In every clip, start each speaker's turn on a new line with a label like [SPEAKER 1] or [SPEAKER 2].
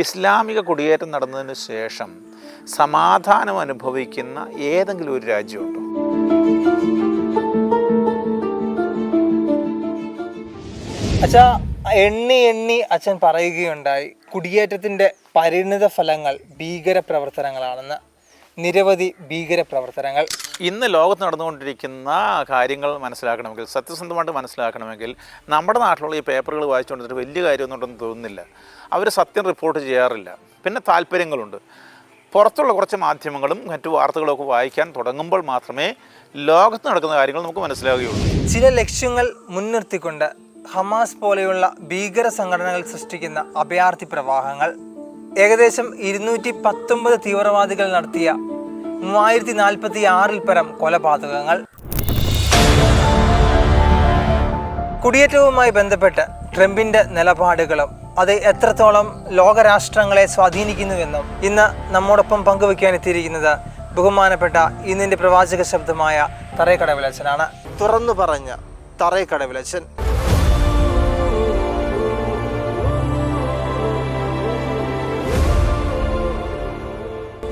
[SPEAKER 1] ഇസ്ലാമിക കുടിയേറ്റം നടന്നതിന് ശേഷം സമാധാനം അനുഭവിക്കുന്ന ഏതെങ്കിലും ഒരു രാജ്യമുണ്ടോ?
[SPEAKER 2] അച്ഛാ, എണ്ണി അച്ഛൻ പറയുകയുണ്ടായി കുടിയേറ്റത്തിൻ്റെ പരിണിത ഫലങ്ങൾ ഭീകര പ്രവർത്തനങ്ങളാണെന്ന്. നിരവധി ഭീകര പ്രവർത്തനങ്ങൾ
[SPEAKER 1] ഇന്ന് ലോകത്ത് നടന്നുകൊണ്ടിരിക്കുന്ന കാര്യങ്ങൾ മനസ്സിലാക്കണമെങ്കിൽ, സത്യസന്ധമായിട്ട് മനസ്സിലാക്കണമെങ്കിൽ, നമ്മുടെ നാട്ടിലുള്ള ഈ പേപ്പറുകൾ വായിച്ചുകൊണ്ടിട്ട് വലിയ കാര്യമൊന്നും ഉണ്ടെന്ന് തോന്നുന്നില്ല. അവർ സത്യം റിപ്പോർട്ട് ചെയ്യാറില്ല. പിന്നെ താല്പര്യങ്ങളുണ്ട്. പുറത്തുള്ള കുറച്ച് മാധ്യമങ്ങളും മറ്റു വാർത്തകളൊക്കെ വായിക്കാൻ തുടങ്ങുമ്പോൾ മാത്രമേ ലോകത്ത് നടക്കുന്ന കാര്യങ്ങൾ നമുക്ക് മനസ്സിലാവുകയുള്ളൂ.
[SPEAKER 2] ചില ലക്ഷ്യങ്ങൾ മുൻനിർത്തിക്കൊണ്ട് ഹമാസ് പോലെയുള്ള ഭീകര സംഘടനകൾ സൃഷ്ടിക്കുന്ന അഭയാർത്ഥി പ്രവാഹങ്ങൾ, ഏകദേശം 219 തീവ്രവാദികൾ നടത്തിയ 3046 പരം കൊലപാതകങ്ങൾ, കുടിയേറ്റവുമായി ബന്ധപ്പെട്ട് ട്രംപിൻ്റെ നിലപാടുകളും അത് എത്രത്തോളം ലോകരാഷ്ട്രങ്ങളെ സ്വാധീനിക്കുന്നുവെന്നും ഇന്ന് നമ്മോടൊപ്പം പങ്കുവയ്ക്കാൻ എത്തിയിരിക്കുന്നത് ബഹുമാനപ്പെട്ട ഇന്നിൻ്റെ പ്രവാചക ശബ്ദമായ തറേക്കടവിലച്ചനാണ്. തുറന്നു പറഞ്ഞ തറേക്കടവിലച്ചൻ.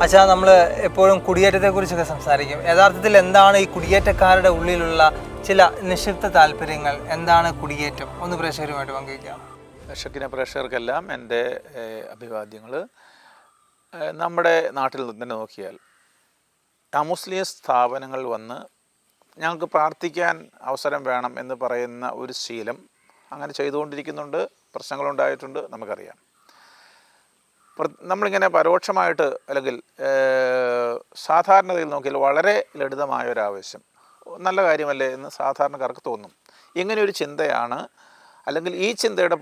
[SPEAKER 2] അച്ഛാ, നമ്മൾ എപ്പോഴും കുടിയേറ്റത്തെക്കുറിച്ചൊക്കെ സംസാരിക്കും. യഥാർത്ഥത്തിൽ എന്താണ് ഈ കുടിയേറ്റക്കാരുടെ ഉള്ളിലുള്ള ചില നിക്ഷിപ്ത താല്പര്യങ്ങൾ? എന്താണ് കുടിയേറ്റം? ഒന്ന് പ്രേക്ഷകരുമായിട്ട് പങ്കുവയ്ക്കാം.
[SPEAKER 1] പ്രേക്ഷകർക്കെല്ലാം എൻ്റെ അഭിവാദ്യങ്ങൾ. നമ്മുടെ നാട്ടിൽ തന്നെ നോക്കിയാൽ അമുസ്ലിം സ്ഥാപനങ്ങൾ വന്ന് ഞങ്ങൾക്ക് പ്രാർത്ഥിക്കാൻ അവസരം വേണം എന്ന് പറയുന്ന ഒരു ശീലം അങ്ങനെ ചെയ്തുകൊണ്ടിരിക്കുന്നുണ്ട്. പ്രശ്നങ്ങളുണ്ടായിട്ടുണ്ട്, നമുക്കറിയാം. നമ്മളിങ്ങനെ പരോക്ഷമായിട്ട് അല്ലെങ്കിൽ സാധാരണതയിൽ നോക്കിയാൽ വളരെ ലളിതമായൊരാവശ്യം, നല്ല കാര്യമല്ലേ എന്ന് സാധാരണക്കാർക്ക് തോന്നും. ഇങ്ങനെയൊരു ചിന്തയാണ്, അല്ലെങ്കിൽ ഈ ചിന്തയുടെ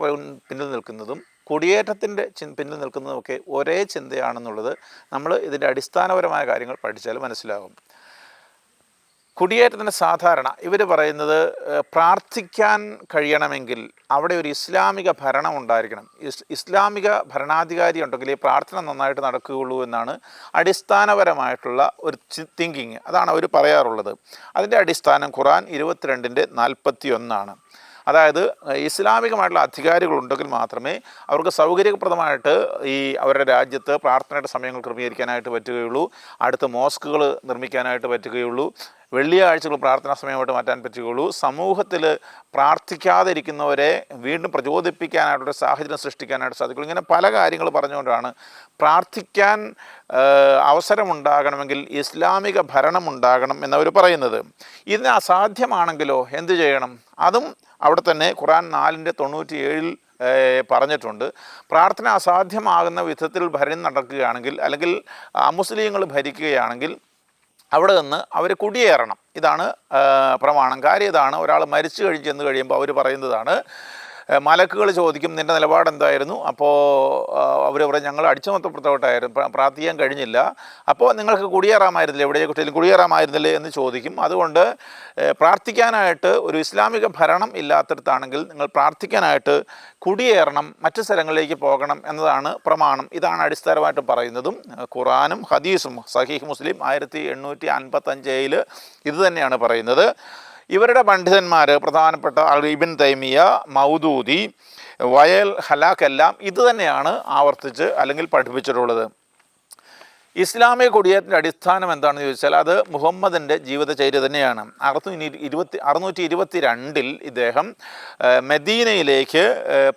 [SPEAKER 1] പിന്നിൽ നിൽക്കുന്നതും കുടിയേറ്റത്തിൻ്റെ പിന്നിൽ നിൽക്കുന്നതുമൊക്കെ ഒരേ ചിന്തയാണെന്നുള്ളത് നമ്മൾ ഇതിൻ്റെ അടിസ്ഥാനപരമായ കാര്യങ്ങൾ പഠിച്ചാൽ മനസ്സിലാകും. കുടിയേറ്റത്തിന് സാധാരണ ഇവർ പറയുന്നത് പ്രാർത്ഥിക്കാൻ കഴിയണമെങ്കിൽ അവിടെ ഒരു ഇസ്ലാമിക ഭരണം ഉണ്ടായിരിക്കണം, ഇസ്ലാമിക ഭരണാധികാരി ഉണ്ടെങ്കിൽ ഈ പ്രാർത്ഥന നന്നായിട്ട് നടക്കുകയുള്ളൂ എന്നാണ് അടിസ്ഥാനപരമായിട്ടുള്ള ഒരു തിങ്കിങ്. അതാണ് അവർ പറയാറുള്ളത്. അതിൻ്റെ അടിസ്ഥാനം ഖുർആൻ 22:41. അതായത് ഇസ്ലാമികമായിട്ടുള്ള അധികാരികളുണ്ടെങ്കിൽ മാത്രമേ അവർക്ക് സൗകര്യപ്രദമായിട്ട് ഈ അവരുടെ രാജ്യത്ത് പ്രാർത്ഥനയുടെ സമയങ്ങൾ ക്രമീകരിക്കാനായിട്ട് പറ്റുകയുള്ളൂ, അടുത്ത മോസ്കുകൾ നിർമ്മിക്കാനായിട്ട് പറ്റുകയുള്ളൂ, വെള്ളിയാഴ്ചകൾ പ്രാർത്ഥനാ സമയമായിട്ട് മാറ്റാൻ പറ്റുകയുള്ളൂ, സമൂഹത്തിൽ പ്രാർത്ഥിക്കാതിരിക്കുന്നവരെ വീണ്ടും പ്രചോദിപ്പിക്കാനായിട്ടൊരു സാഹചര്യം സൃഷ്ടിക്കാനായിട്ട് സാധിക്കുള്ളൂ. ഇങ്ങനെ പല കാര്യങ്ങൾ പറഞ്ഞുകൊണ്ടാണ് പ്രാർത്ഥിക്കാൻ അവസരമുണ്ടാകണമെങ്കിൽ ഇസ്ലാമിക ഭരണം ഉണ്ടാകണം എന്നവർ പറയുന്നത്. ഇതിന് അസാധ്യമാണെങ്കിലോ എന്തു ചെയ്യണം? അതും അവിടെ തന്നെ ഖുർആൻ 4:97 പറഞ്ഞിട്ടുണ്ട്. പ്രാർത്ഥന അസാധ്യമാകുന്ന വിധത്തിൽ ഭരണം നടക്കുകയാണെങ്കിൽ, അല്ലെങ്കിൽ അമുസ്ലിങ്ങൾ ഭരിക്കുകയാണെങ്കിൽ അവിടെ നിന്ന് അവർ കുടിയേറണം. ഇതാണ് പ്രമാണം. കാര്യം ഇതാണ്, ഒരാൾ മരിച്ചു ചെന്ന് കഴിയുമ്പോൾ അവർ പറയുന്നതാണ്, മലക്കുകൾ ചോദിക്കും നിൻ്റെ നിലപാട് എന്തായിരുന്നു? അപ്പോൾ അവർ പറയും ഞങ്ങൾ അടിച്ചുമൊത്തപ്പെട്ടവട്ടായിരുന്നു, പ്രാർത്ഥിക്കാൻ കഴിഞ്ഞില്ല. അപ്പോൾ നിങ്ങൾക്ക് കുടിയേറാമായിരുന്നില്ലേ, എവിടെ കുട്ടികളും കുടിയേറാമായിരുന്നില്ലേ എന്ന് ചോദിക്കും. അതുകൊണ്ട് പ്രാർത്ഥിക്കാനായിട്ട് ഒരു ഇസ്ലാമിക ഭരണം ഇല്ലാത്തടത്താണെങ്കിൽ നിങ്ങൾ പ്രാർത്ഥിക്കാനായിട്ട് കുടിയേറണം, മറ്റു സ്ഥലങ്ങളിലേക്ക് പോകണം എന്നതാണ് പ്രമാണം. ഇതാണ് അടിസ്ഥാനമായിട്ട് പറയുന്നതും. ഖുർആനും ഹദീസും സഹീഹ് മുസ്ലിം 1855 ഇത് തന്നെയാണ് പറയുന്നത്. ഇവരുടെ പണ്ഡിതന്മാർ പ്രധാനപ്പെട്ട ഇബ്ൻ തൈമിയ, മൗദൂദി, വയൽ ഹലാഖ് എല്ലാം ഇത് തന്നെയാണ് ആവർത്തിച്ച് അല്ലെങ്കിൽ പഠിപ്പിച്ചിട്ടുള്ളത്. ഇസ്ലാമിക കുടിയേറ്റത്തിൻ്റെ അടിസ്ഥാനം എന്താണെന്ന് ചോദിച്ചാൽ അത് മുഹമ്മദിൻ്റെ ജീവിതചര്യ തന്നെയാണ്. 622 ഇദ്ദേഹം മദീനയിലേക്ക്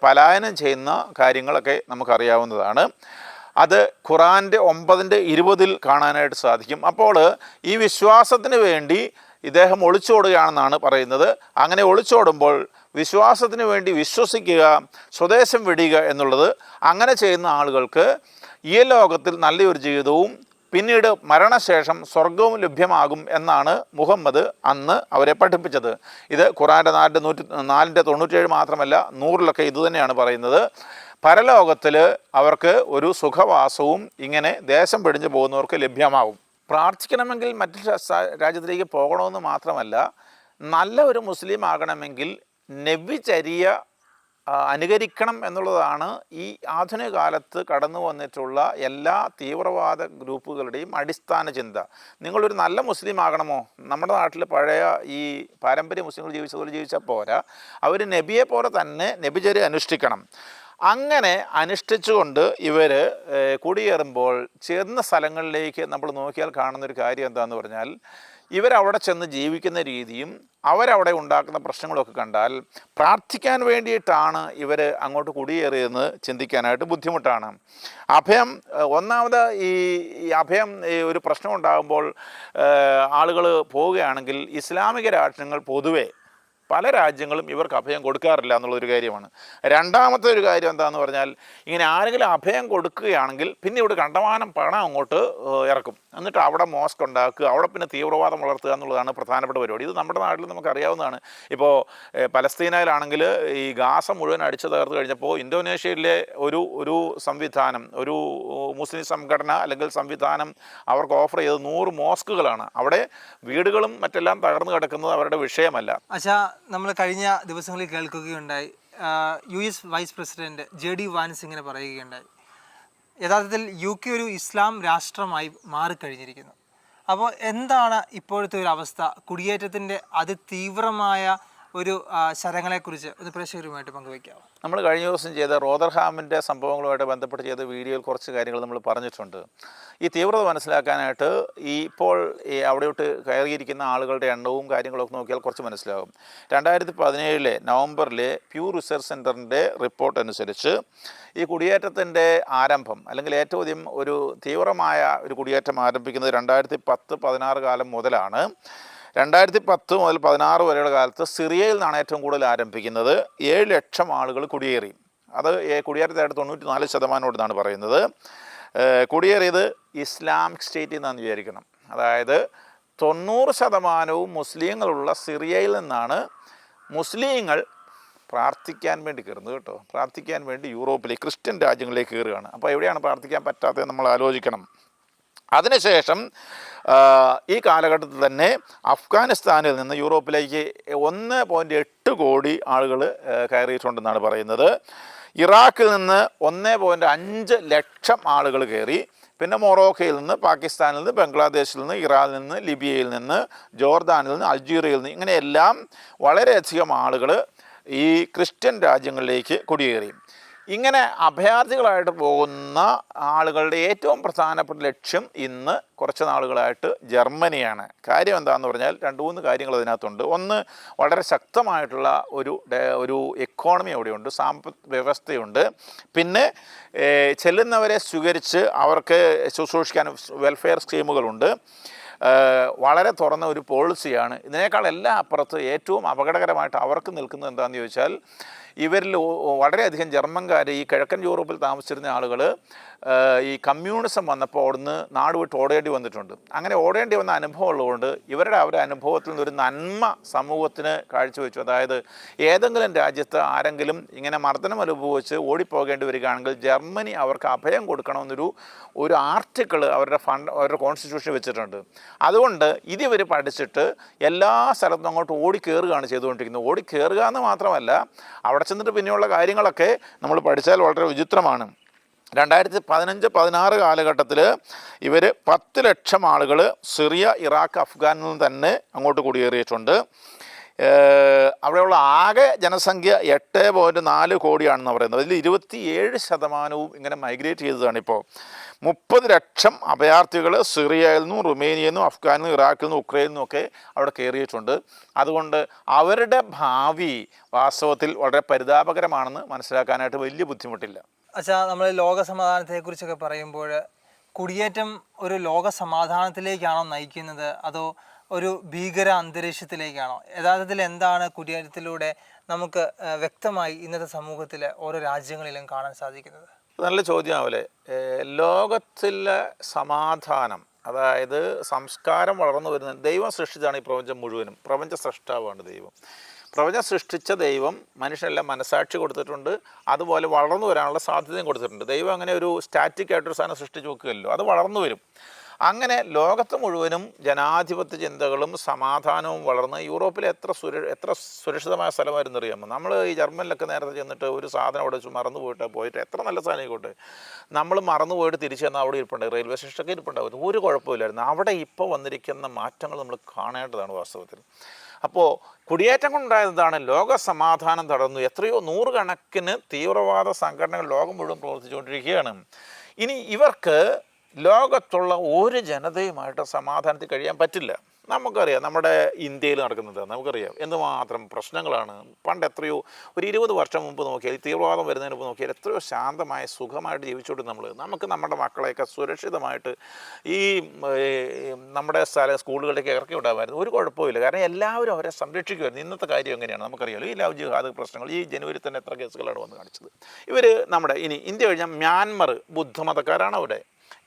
[SPEAKER 1] പലായനം ചെയ്യുന്ന കാര്യങ്ങളൊക്കെ നമുക്കറിയാവുന്നതാണ്. അത് ഖുർആൻ്റെ 9:20 കാണാനായിട്ട് സാധിക്കും. അപ്പോൾ ഈ വിശ്വാസത്തിന് വേണ്ടി ഇദ്ദേഹം ഒളിച്ചോടുകയാണെന്നാണ് പറയുന്നത്. അങ്ങനെ ഒളിച്ചോടുമ്പോൾ വിശ്വാസത്തിന് വേണ്ടി വിശ്വസിക്കുക, സ്വദേശം വെടിയുക എന്നുള്ളത്, അങ്ങനെ ചെയ്യുന്ന ആളുകൾക്ക് ഈ ലോകത്തിൽ നല്ലൊരു ജീവിതവും പിന്നീട് മരണശേഷം സ്വർഗവും ലഭ്യമാകും എന്നാണ് മുഹമ്മദ് അന്ന് അവരെ പഠിപ്പിച്ചത്. ഇത് ഖുർആൻ്റെ 4:97 മാത്രമല്ല, 100 ഇത് തന്നെയാണ് പറയുന്നത്. പരലോകത്തിൽ അവർക്ക് ഒരു സുഖവാസവും ഇങ്ങനെ ദേശം വെടിഞ്ഞു പോകുന്നവർക്ക് ലഭ്യമാവും. പ്രാർത്ഥിക്കണമെങ്കിൽ മറ്റു രാജ്യത്തിലേക്ക് പോകണമെന്ന് മാത്രമല്ല, നല്ല ഒരു മുസ്ലിം ആകണമെങ്കിൽ നബിചര്യ അനുകരിക്കണം എന്നുള്ളതാണ് ഈ ആധുനിക കാലത്ത് കടന്നു വന്നിട്ടുള്ള എല്ലാ തീവ്രവാദ ഗ്രൂപ്പുകളുടെയും അടിസ്ഥാന ചിന്ത. നിങ്ങളൊരു നല്ല മുസ്ലിം ആകണമോ? നമ്മുടെ നാട്ടിൽ പഴയ ഈ പാരമ്പര്യ മുസ്ലിങ്ങൾ ജീവിച്ചതുപോലെ ജീവിച്ചാൽ പോരാ, അവർ നബിയെ പോലെ തന്നെ നബിചര്യ അനുഷ്ഠിക്കണം. അങ്ങനെ അനുഷ്ഠിച്ചുകൊണ്ട് ഇവർ കുടിയേറുമ്പോൾ ചെന്ന സ്ഥലങ്ങളിലേക്ക് നമ്മൾ നോക്കിയാൽ കാണുന്നൊരു കാര്യം എന്താണെന്ന് പറഞ്ഞാൽ, ഇവരവിടെ ചെന്ന് ജീവിക്കുന്ന രീതിയും അവരവിടെ ഉണ്ടാക്കുന്ന പ്രശ്നങ്ങളൊക്കെ കണ്ടാൽ പ്രാർത്ഥിക്കാൻ വേണ്ടിയിട്ടാണ് ഇവർ അങ്ങോട്ട് കുടിയേറിയതെന്ന് ചിന്തിക്കാനായിട്ട് ബുദ്ധിമുട്ടാണ്. അഭയം ഒന്നാമത് ഈ അഭയം ഒരു പ്രശ്നം ഉണ്ടാകുമ്പോൾ ആളുകൾ പോവുകയാണെങ്കിൽ ഇസ്ലാമിക രാഷ്ട്രങ്ങൾ പൊതുവെ പല രാജ്യങ്ങളും ഇവർക്ക് അഭയം കൊടുക്കാറില്ല എന്നുള്ളൊരു കാര്യമാണ്. രണ്ടാമത്തെ ഒരു കാര്യം എന്താണെന്ന് പറഞ്ഞാൽ, ഇങ്ങനെ ആരെങ്കിലും അഭയം കൊടുക്കുകയാണെങ്കിൽ പിന്നെ ഇവിടെ കണ്ടമാനം പണം അങ്ങോട്ട് ഇറക്കും, എന്നിട്ട് അവിടെ മോസ്ക് ഉണ്ടാക്കുക, അവിടെ പിന്നെ തീവ്രവാദം വളർത്തുക എന്നുള്ളതാണ് പ്രധാനപ്പെട്ട പരിപാടി. ഇത് നമ്മുടെ നാട്ടിൽ നമുക്കറിയാവുന്നതാണ്. ഇപ്പോൾ പലസ്തീനയിലാണെങ്കിൽ ഈ ഗാസ മുഴുവൻ അടിച്ചു തകർത്ത് കഴിഞ്ഞപ്പോൾ ഇന്തോനേഷ്യയിലെ ഒരു സംവിധാനം, ഒരു മുസ്ലിം സംഘടന അല്ലെങ്കിൽ സംവിധാനം അവർക്ക് ഓഫർ ചെയ്തത് 100 മോസ്കുകളാണ്. അവിടെ വീടുകളും മറ്റെല്ലാം തകർന്നു കിടക്കുന്നത് അവരുടെ വിഷയമല്ല.
[SPEAKER 2] അച്ഛാ, നമ്മൾ കഴിഞ്ഞ ദിവസങ്ങളിൽ കേൾക്കുകയുണ്ടായി, US vice president JD Vance ഇങ്ങനെ പറയുകയുണ്ടായി, യഥാർത്ഥത്തിൽ UK ഒരു ഇസ്ലാം രാഷ്ട്രമായി മാറിക്കഴിഞ്ഞിരിക്കുന്നു. അപ്പോൾ എന്താണ് ഇപ്പോഴത്തെ ഒരു അവസ്ഥ? കുടിയേറ്റത്തിൻ്റെ അതിതീവ്രമായ ഒരു ശരങ്ങളെക്കുറിച്ച് ഒന്ന് പ്രേക്ഷകരുമായിട്ട് പങ്കുവയ്ക്കാമോ?
[SPEAKER 1] നമ്മൾ കഴിഞ്ഞ ദിവസം ചെയ്ത റോദർഹാമിൻ്റെ സംഭവങ്ങളുമായിട്ട് ബന്ധപ്പെട്ട് ചെയ്ത വീഡിയോയിൽ കുറച്ച് കാര്യങ്ങൾ നമ്മൾ പറഞ്ഞിട്ടുണ്ട്. ഈ തീവ്രത മനസ്സിലാക്കാനായിട്ട് ഇപ്പോൾ അവിടെയോട്ട് കയറിയിരിക്കുന്ന ആളുകളുടെ എണ്ണവും കാര്യങ്ങളൊക്കെ നോക്കിയാൽ കുറച്ച് മനസ്സിലാകും. 2017 നവംബറിലെ Pew Research സെൻറ്ററിൻ്റെ റിപ്പോർട്ട് അനുസരിച്ച് ഈ കുടിയേറ്റത്തിൻ്റെ ആരംഭം അല്ലെങ്കിൽ ഏറ്റവും അധികം ഒരു തീവ്രമായ ഒരു കുടിയേറ്റം ആരംഭിക്കുന്നത് 2010-16 കാലം മുതലാണ്. 2010 മുതൽ 16 വരെയുള്ള കാലത്ത് സിറിയയിൽ നിന്നാണ് ഏറ്റവും കൂടുതൽ ആരംഭിക്കുന്നത്. 7 ലക്ഷം ആളുകൾ കുടിയേറി. അത് കുടിയേറ്റത്തായിട്ട് 94% എന്നാണ് പറയുന്നത്. കുടിയേറിയത് ഇസ്ലാമിക് സ്റ്റേറ്റിൽ നിന്നാണ് വിചാരിക്കണം. അതായത് 90% മുസ്ലിങ്ങളുള്ള സിറിയയിൽ നിന്നാണ് മുസ്ലിങ്ങൾ പ്രാർത്ഥിക്കാൻ വേണ്ടി കയറുന്നത് കേട്ടോ. പ്രാർത്ഥിക്കാൻ വേണ്ടി യൂറോപ്പിലേക്ക്, ക്രിസ്ത്യൻ രാജ്യങ്ങളിലേക്ക് കയറുകയാണ്. അപ്പോൾ എവിടെയാണ് പ്രാർത്ഥിക്കാൻ പറ്റാത്തത് നമ്മൾ ആലോചിക്കണം. അതിനുശേഷം ഈ കാലഘട്ടത്തിൽ തന്നെ അഫ്ഗാനിസ്ഥാനിൽ നിന്ന് യൂറോപ്പിലേക്ക് 1.8 കോടി ആളുകൾ കയറിയിട്ടുണ്ടെന്നാണ് പറയുന്നത്. ഇറാഖിൽ നിന്ന് 1.5 ലക്ഷം ആളുകൾ കയറി. പിന്നെ മൊറോക്കോയിൽ നിന്ന്, പാകിസ്ഥാനിൽ നിന്ന്, ബംഗ്ലാദേശിൽ നിന്ന്, ഇറാനിൽ നിന്ന്, ലിബിയയിൽ നിന്ന്, ജോർദാനിൽ നിന്ന്, അൾജീരിയയിൽ നിന്ന്, ഇങ്ങനെയെല്ലാം വളരെയധികം ആളുകൾ ഈ ക്രിസ്ത്യൻ രാജ്യങ്ങളിലേക്ക് കുടിയേറി. ഇങ്ങനെ അഭയാർത്ഥികളായിട്ട് പോകുന്ന ആളുകളുടെ ഏറ്റവും പ്രധാനപ്പെട്ട ലക്ഷ്യം ഇന്ന് കുറച്ച് നാളുകളായിട്ട് ജർമ്മനിയാണ്. കാര്യം എന്താണെന്ന് പറഞ്ഞാൽ 2-3 കാര്യങ്ങൾ അതിനകത്തുണ്ട്. ഒന്ന്, വളരെ ശക്തമായിട്ടുള്ള ഒരു എക്കോണമി അവിടെയുണ്ട്, സാമ്പത്തിക വ്യവസ്ഥയുണ്ട്. പിന്നെ ചെല്ലുന്നവരെ സ്വീകരിച്ച് അവർക്ക് ശുശ്രൂഷിക്കാൻ വെൽഫെയർ സ്കീമുകളുണ്ട്. വളരെ തുറന്ന ഒരു പോളിസിയാണ്. ഇതിനേക്കാൾ എല്ലാം അപ്പുറത്ത് ഏറ്റവും അപകടകരമായിട്ട് അവർക്ക് നിൽക്കുന്നത് എന്താണെന്ന് ചോദിച്ചാൽ, ഇവരിൽ വളരെയധികം ജർമ്മൻകാർ, ഈ കിഴക്കൻ യൂറോപ്പിൽ താമസിച്ചിരുന്ന ആളുകൾ ഈ കമ്മ്യൂണിസം വന്നപ്പോൾ അവിടുന്ന് നാട് വിട്ട് ഓടേണ്ടി വന്നിട്ടുണ്ട്. അങ്ങനെ ഓടേണ്ടി വന്ന അനുഭവം ഉള്ളതുകൊണ്ട് അവരുടെ അനുഭവത്തിൽ നിന്നൊരു നന്മ സമൂഹത്തിന് കാഴ്ചവെച്ചു. അതായത് ഏതെങ്കിലും രാജ്യത്ത് ആരെങ്കിലും ഇങ്ങനെ മർദ്ദനം അനുഭവിച്ച് ഓടിപ്പോകേണ്ടി വരികയാണെങ്കിൽ ജർമ്മനി അവർക്ക് അഭയം കൊടുക്കണമെന്നൊരു ആർട്ടിക്കിൾ അവരുടെ കോൺസ്റ്റിറ്റ്യൂഷനിൽ വെച്ചിട്ടുണ്ട്. അതുകൊണ്ട് ഇതിവർ പഠിച്ചിട്ട് എല്ലാ സ്ഥലത്തും അങ്ങോട്ട് ഓടിക്കയറുകയാണ് ചെയ്തുകൊണ്ടിരിക്കുന്നത്. ഓടിക്കയറുക എന്ന് മാത്രമല്ല, അവിടെ ചെന്നിട്ട് പിന്നെയുള്ള കാര്യങ്ങളൊക്കെ നമ്മൾ പഠിച്ചാൽ വളരെ വിചിത്രമാണ്. 2015-16 കാലഘട്ടത്തിൽ ഇവർ 10 ലക്ഷം ആളുകൾ സിറിയ, ഇറാഖ്, അഫ്ഗാനിൽ നിന്ന് തന്നെ അങ്ങോട്ട് കുടിയേറിയിട്ടുണ്ട്. അവിടെയുള്ള ആകെ ജനസംഖ്യ 8.4 കോടിയാണെന്ന് പറയുന്നത്. അതിൽ 27% ഇങ്ങനെ മൈഗ്രേറ്റ് ചെയ്തതാണിപ്പോൾ. 30 ലക്ഷം അഭയാർത്ഥികൾ സിറിയയിൽ നിന്നും, റുമേനിയയിൽ നിന്നും, അഫ്ഗാനിൽ നിന്നും, ഇറാഖിൽ നിന്നും, ഉക്രൈനിൽ നിന്നുമൊക്കെ അവിടെ കയറിയിട്ടുണ്ട്. അതുകൊണ്ട് അവരുടെ ഭാവി വാസ്തവത്തിൽ വളരെ പരിതാപകരമാണെന്ന് മനസ്സിലാക്കാനായിട്ട് വലിയ ബുദ്ധിമുട്ടില്ല.
[SPEAKER 2] അച്ഛാ, നമ്മൾ ലോക സമാധാനത്തെക്കുറിച്ചൊക്കെ പറയുമ്പോൾ കുടിയേറ്റം ഒരു ലോക സമാധാനത്തിലേക്കാണോ നയിക്കുന്നത്, അതോ ഒരു ഭീകര അന്തരീക്ഷത്തിലേക്കാണോ? യഥാർത്ഥത്തിൽ എന്താണ് കുടിയേറ്റത്തിലൂടെ നമുക്ക് വ്യക്തമായി ഇന്നത്തെ സമൂഹത്തിൽ ഓരോ രാജ്യങ്ങളിലും കാണാൻ സാധിക്കുന്നത്?
[SPEAKER 1] നല്ല ചോദ്യമാവല്ലേ. ലോകത്തിലെ സമാധാനം, അതായത് സംസ്കാരം വളർന്നു വരുന്നത്, ദൈവം സൃഷ്ടിച്ചാണ് ഈ പ്രപഞ്ചം മുഴുവനും. പ്രപഞ്ച സൃഷ്ടാവാണ് ദൈവം. പ്രപഞ്ചം സൃഷ്ടിച്ച ദൈവം മനുഷ്യനെല്ലാം മനസാക്ഷി കൊടുത്തിട്ടുണ്ട്. അതുപോലെ വളർന്നു വരാനുള്ള സാധ്യതയും കൊടുത്തിട്ടുണ്ട്. ദൈവം അങ്ങനെ ഒരു സ്റ്റാറ്റിക് ആയിട്ടൊരു സാധനം സൃഷ്ടിച്ച് വെക്കുകയല്ലോ, അത് വളർന്നു വരും. അങ്ങനെ ലോകത്ത് മുഴുവനും ജനാധിപത്യ ചിന്തകളും സമാധാനവും വളർന്ന് യൂറോപ്പിലെ എത്ര സുരക്ഷിതമായ സ്ഥലമായിരുന്നു അറിയാമോ? നമ്മൾ ഈ ജർമ്മനിലൊക്കെ നേരത്തെ ചെന്നിട്ട് ഒരു സാധനം അവിടെ വെച്ച് മറന്നു പോയിട്ട് എത്ര നല്ല സാധനം ആയിക്കോട്ടെ, നമ്മൾ മറന്നു പോയിട്ട് തിരിച്ചു ചെന്നാൽ അവിടെ ഇരിപ്പുണ്ട്, റെയിൽവേ സ്റ്റേഷനൊക്കെ ഇരിപ്പുണ്ടാവും, ഒരു കുഴപ്പമില്ലായിരുന്നു. അവിടെ ഇപ്പോൾ വന്നിരിക്കുന്ന മാറ്റങ്ങൾ നമ്മൾ കാണേണ്ടതാണ് വാസ്തവത്തിൽ. അപ്പോൾ കുടിയേറ്റം കൊണ്ടുണ്ടായതാണ് ലോക സമാധാനം തടഞ്ഞു. എത്രയോ നൂറുകണക്കിന് തീവ്രവാദ സംഘടനകൾ ലോകം മുഴുവൻ പ്രവർത്തിച്ചുകൊണ്ടിരിക്കുകയാണ്. ഇനി ഇവർക്ക് ലോകത്തുള്ള ഒരു ജനതയുമായിട്ട് സമാധാനത്തിൽ കഴിയാൻ പറ്റില്ല. നമുക്കറിയാം നമ്മുടെ ഇന്ത്യയിൽ നടക്കുന്നത് നമുക്കറിയാം എന്തുമാത്രം പ്രശ്നങ്ങളാണ്. പണ്ട് എത്രയോ ഒരു 20 വർഷം മുമ്പ് നോക്കിയാൽ, തീവ്രവാദം വരുന്നതിന് മുമ്പ് നോക്കിയാൽ എത്രയോ ശാന്തമായ സുഖമായിട്ട് ജീവിച്ചുകൊണ്ട് നമുക്ക് നമ്മുടെ മക്കളെയൊക്കെ സുരക്ഷിതമായിട്ട് ഈ നമ്മുടെ സ്കൂളുകളിലേക്ക് ഇറക്കി വിടാമായിരുന്നു. ഒരു കുഴപ്പമില്ല. കാരണം എല്ലാവരും അവരെ സംരക്ഷിക്കുമായിരുന്നു. ഇന്നത്തെ കാര്യം എങ്ങനെയാണ് നമുക്കറിയാമല്ലോ. ഈ ലവ് ജിഹാദ് പ്രശ്നങ്ങൾ ഈ ജനുവരി തന്നെ എത്ര കേസുകളാണ് വന്ന് കാണിച്ചത്. ഇവർ നമ്മുടെ ഇനി ഇന്ത്യ കഴിഞ്ഞാൽ മ്യാൻമർ ബുദ്ധമതക്കാരാണ് അവിടെ.